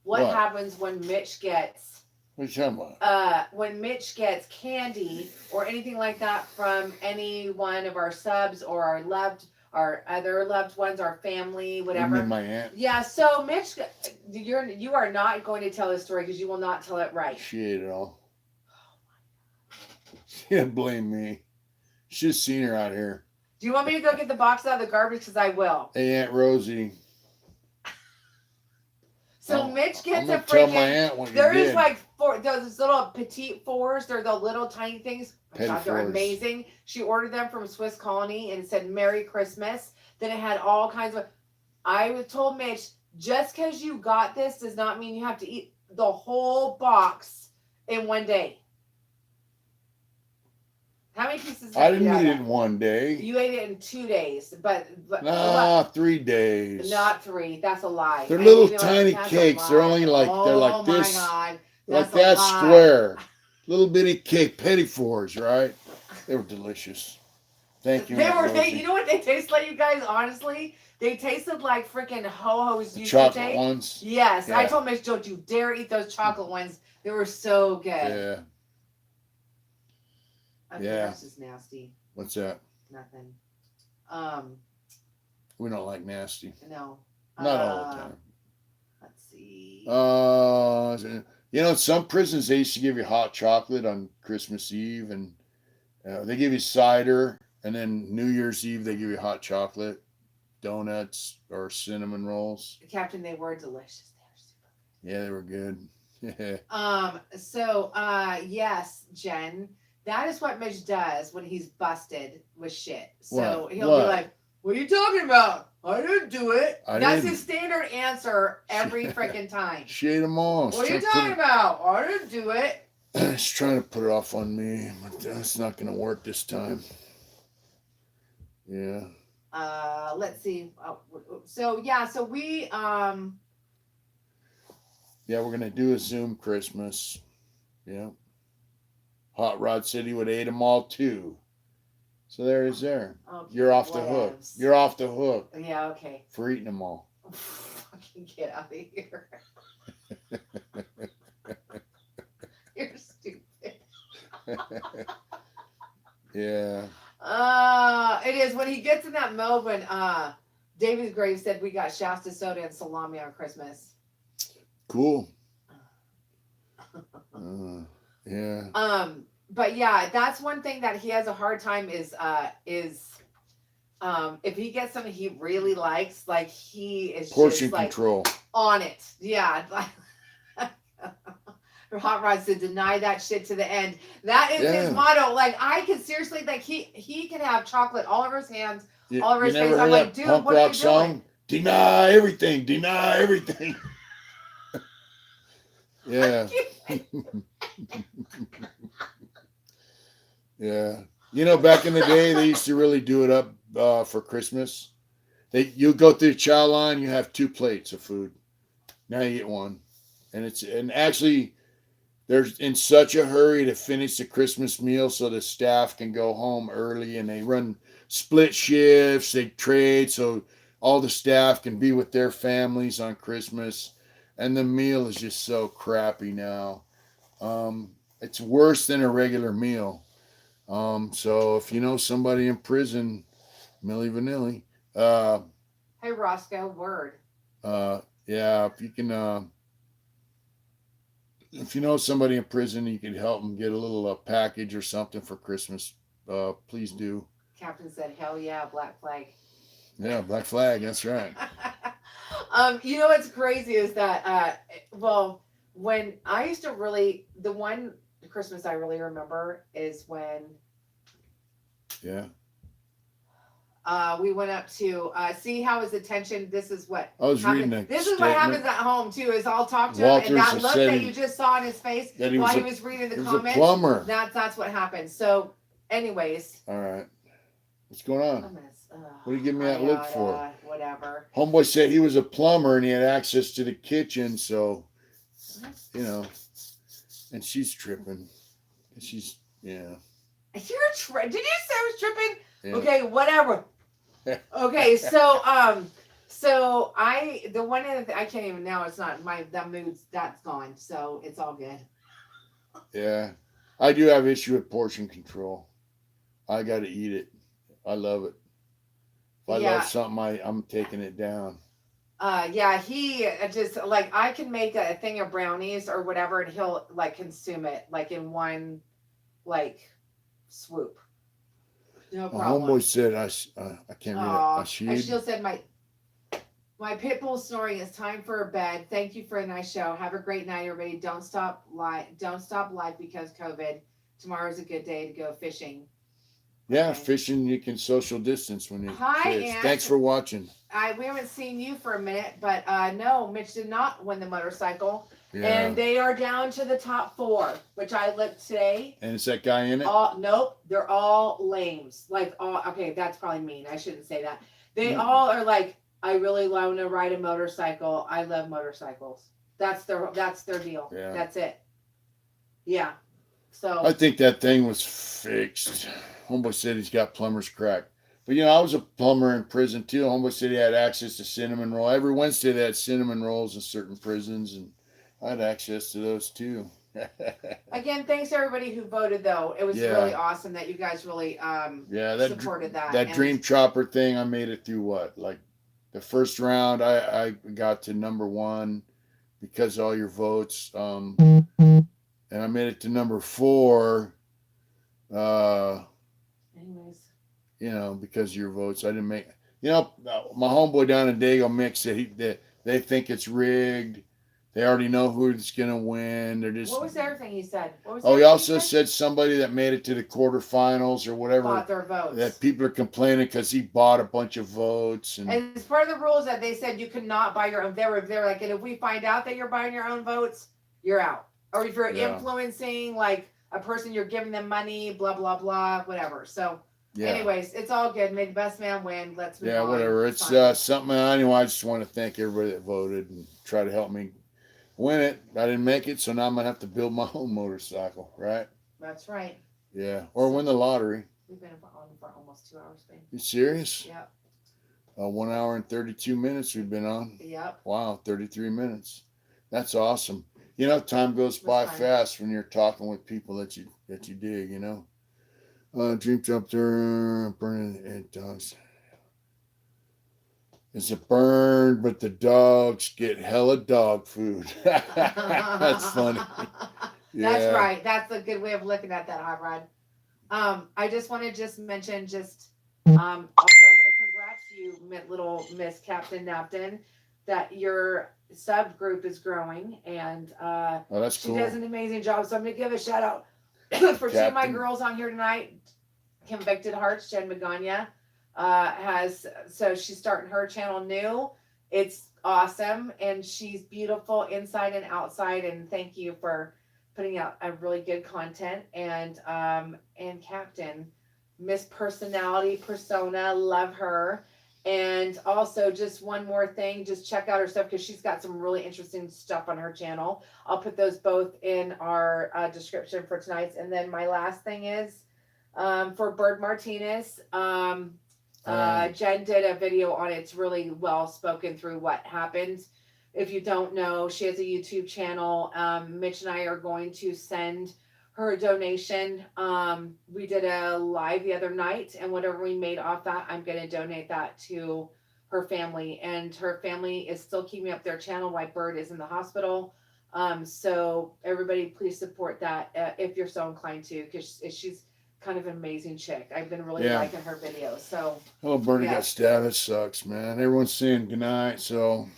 what happens when Mitch gets. What are you talking about? When Mitch gets candy or anything like that from any one of our subs or our other loved ones, our family, whatever. You mean my aunt? Yeah. So Mitch, you are not going to tell this story because you will not tell it right. She ate it all. She didn't blame me. She's seen her out here. Do you want me to go get the box out of the garbage? Because I will. Hey, Aunt Rosie. So Mitch gets a freaking. Tell my aunt what there you is did. like those little petite fours. They're the little tiny things. They're amazing. She ordered them from Swiss Colony and it said Merry Christmas. Then it had all kinds of. I told Mitch, just because you got this does not mean you have to eat the whole box in one day. How many pieces? I didn't eat it in one day. You ate it in 2 days, but 3 days. Not 3. That's a lie. They're little tiny cakes. They're only like they're like this. Oh my God. Like that square. Little bitty cake, petit fours, right? They were delicious. Thank you. You know what they taste like, you guys? Honestly, they tasted like freaking ho-hos. Chocolate ones. Yes, yeah. I told Mitch, don't you dare eat those chocolate ones. They were so good. Yeah. Okay, that's just nasty. What's that? Nothing. We don't like nasty. No. Not all the time. Let's see. Some prisons they used to give you hot chocolate on Christmas Eve, and they give you cider, and then New Year's Eve they give you hot chocolate, donuts, or cinnamon rolls. Captain, they were delicious. They were super good. Yeah, they were good. So yes, Jen. That is what Mitch does when he's busted with shit. So he'll be like, what are you talking about? I didn't do it. That's his standard answer every freaking time. She ate them all. What are you talking about? I didn't do it. She's trying to put it off on me, but that's not going to work this time. Yeah. Let's see. So we we're going to do a Zoom Christmas. Yeah. Hot Rod City would ate them all too. So there is there. Okay, you're off the hook. You're off the hook. Yeah, okay. For eating them all. Fucking get out of here. You're stupid. Yeah. It is when he gets in that mode when David Graves said we got Shasta soda and salami on Christmas. Cool. Yeah. But yeah, that's one thing that he has a hard time is if he gets something he really likes, like he is portion just, control on it. Yeah. Hot Rod said deny that shit to the end. That is his motto. Like I can seriously he can have chocolate all over his hands, all over his face. I'm like, dude, what are you doing? Deny everything. Deny everything. Yeah. Yeah. Back in the day, they used to really do it up for Christmas. You go through the chow line, you have 2 plates of food. Now you get 1. And actually, they're in such a hurry to finish the Christmas meal so the staff can go home early, and they run split shifts, they trade so all the staff can be with their families on Christmas. and the meal is just so crappy now. It's worse than a regular meal. So if you know somebody in prison, Millie Vanilli, uh, Hey, Roscoe, word. yeah, if you know somebody in prison, you could help them get a little package or something for Christmas. Please do. Captain said, hell yeah, black flag. Yeah, Black Flag. That's right. You know what's crazy is that, well, when I used to really, the one Christmas I really remember is when Yeah. we went up to see how his attention. This is what I was reading happens. a This is what statement. happens at home too. Is I'll talk to him, Walters and that has look said that he- you just saw on his face that he while was he was reading the He was a comments. plumber. That's what happened. So, anyways, All right. What's going I'm on? gonna, What are you giving me that look for? Whatever. Homeboy said he was a plumber and he had access to the kitchen, so you know. And she's tripping. She's yeah. Did you say I was tripping? Yeah. Okay, whatever. Okay, so the one I can't even know. It's not that mood's that's gone. So it's all good. Yeah. I do have issue with portion control. I got to eat it. I love it. If I love something, I'm taking it down. Yeah, he just like I can make a thing of brownies or whatever, and he'll like consume it like in one like swoop. No A problem. homeboy said I can't read it. Ashil said my pit bull snoring. It's time for bed. Thank you for a nice show. Have a great night, everybody. Don't stop life because COVID. Tomorrow's a good day to go fishing. Yeah, Okay. fishing you can social distance when you Hi, fish. Aunt. Thanks for watching. We haven't seen you for a minute, but no, Mitch did not win the motorcycle. Yeah. And they are down to the top 4, which I looked today. And is that guy in it? Nope, they're all lames. Like okay, that's probably mean. I shouldn't say that. They all are like, I really want to ride a motorcycle. I love motorcycles. That's their deal. Yeah. That's it. Yeah. So I think that thing was fixed. Homeboy said he's got plumber's crack. But I was a plumber in prison too. Homeboy said he had access to cinnamon roll. Every Wednesday they had cinnamon rolls in certain prisons, and I had access to those too. again, thanks to everybody who voted though. It was really awesome that you guys really supported that. That Dream Chopper thing, I made it through what? Like the first round I got to number 1 because of all your votes. And I made it to number 4. Anyways. Because of your votes. I didn't make my homeboy down in Dago Mix said they think it's rigged. They already know who's gonna win. They're just. What was the other thing he said? He also said somebody that made it to the quarterfinals or whatever bought their votes. That people are complaining because he bought a bunch of votes. And it's part of the rules that they said you could not buy your own. They're like, and if we find out that you're buying your own votes, you're out. Or if you're influencing like a person, you're giving them money, blah blah blah, whatever. So. Yeah. Anyways, it's all good. May the best man win. Let's move on. Yeah, whatever. It's something. Anyway, I just want to thank everybody that voted and try to help me win it. I didn't make it, so now I'm gonna have to build my own motorcycle, right? That's right. Yeah, or win the lottery. We've been on for almost 2 hours, babe. You serious? Yep. 1 hour and 32 minutes we've been on. Yep. Wow, 33 minutes. That's awesome. Time goes by fast when you're talking with people that you dig. Dream Jump there, burning it dogs. It's a burn, but the dogs get hella dog food. That's funny. Yeah. That's right. That's a good way of looking at that, Hot Rod. I just want to mention also I want to congrats you, little Miss Captain Knapton, that your subgroup is growing, and that's cool. She does an amazing job. So I'm going to give a shout out for Captain. 2 of my girls on here tonight. Convicted Hearts, Jen Magana, so she's starting her channel new. It's awesome, and she's beautiful inside and outside. And thank you for putting out a really good content. And Captain, Miss Personality Persona, love her. And also, just one more thing, just check out her stuff because she's got some really interesting stuff on her channel. I'll put those both in our description for tonight's. And then my last thing is. For Bird Martinez, Jen did a video on it. It's really well spoken through what happened if you don't know, she has a YouTube channel. Mitch and I are going to send her a donation. We did a live the other night, and whatever we made off that, I'm going to donate that to her family. And her family is still keeping up their channel while Bird is in the hospital. So everybody, please support that if you're so inclined to, because she's kind of an amazing chick. I've been really liking her videos. So oh, Birdie got stabbed. It sucks, man. Everyone's saying goodnight. So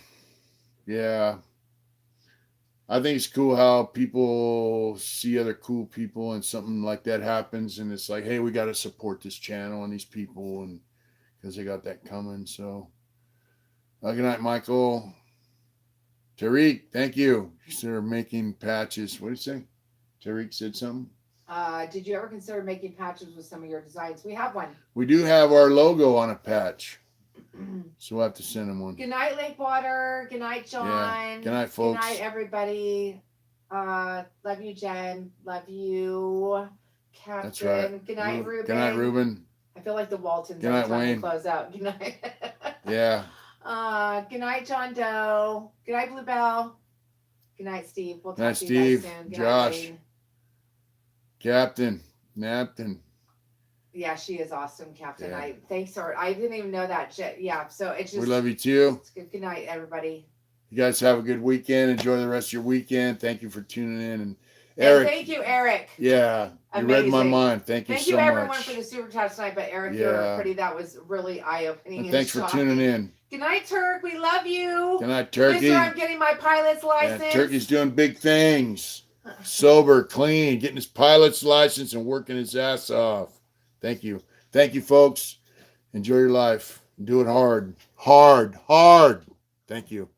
yeah, I think it's cool how people see other cool people and something like that happens, and it's like, hey, we got to support this channel and these people, and because they got that coming. So good night, Michael. Tariq, thank you. They're making patches. What did you say? Tariq said something. Did you ever consider making patches with some of your designs? We have one. We do have our logo on a patch. So we'll have to send them one. Good night, Lakewater. Good night, John. Yeah. Good night, folks. Good night, everybody. Love you, Jen. Love you, Captain. That's right. Good night, Ruben. Good night, Ruben. I feel like the Waltons Good night, every time Wayne. we close out. Good night. Yeah. Good night, John Doe. Good night, Bluebell. Good night, Steve. We'll talk Night, to you guys Steve. soon. Good Josh. night, Wayne. Captain. Knapton. Yeah, she is awesome, Captain. Yeah. Thanks her. I didn't even know that. Yeah, so it's just. We love you too. Good night, everybody. You guys have a good weekend. Enjoy the rest of your weekend. Thank you for tuning in. And Eric. Thank you, Eric. Yeah. You read my mind. Thank you so much. Thank you, everyone, for the super chat tonight. But Eric, you're pretty. That was really eye-opening. And thanks for tuning in. Good night, Turk. We love you. Good night, Turkey. Mister, I'm getting my pilot's license. Yeah, Turkey's doing big things. Sober, clean, getting his pilot's license and working his ass off. Thank you. Thank you, folks. Enjoy your life. Do it hard. Hard. Thank you.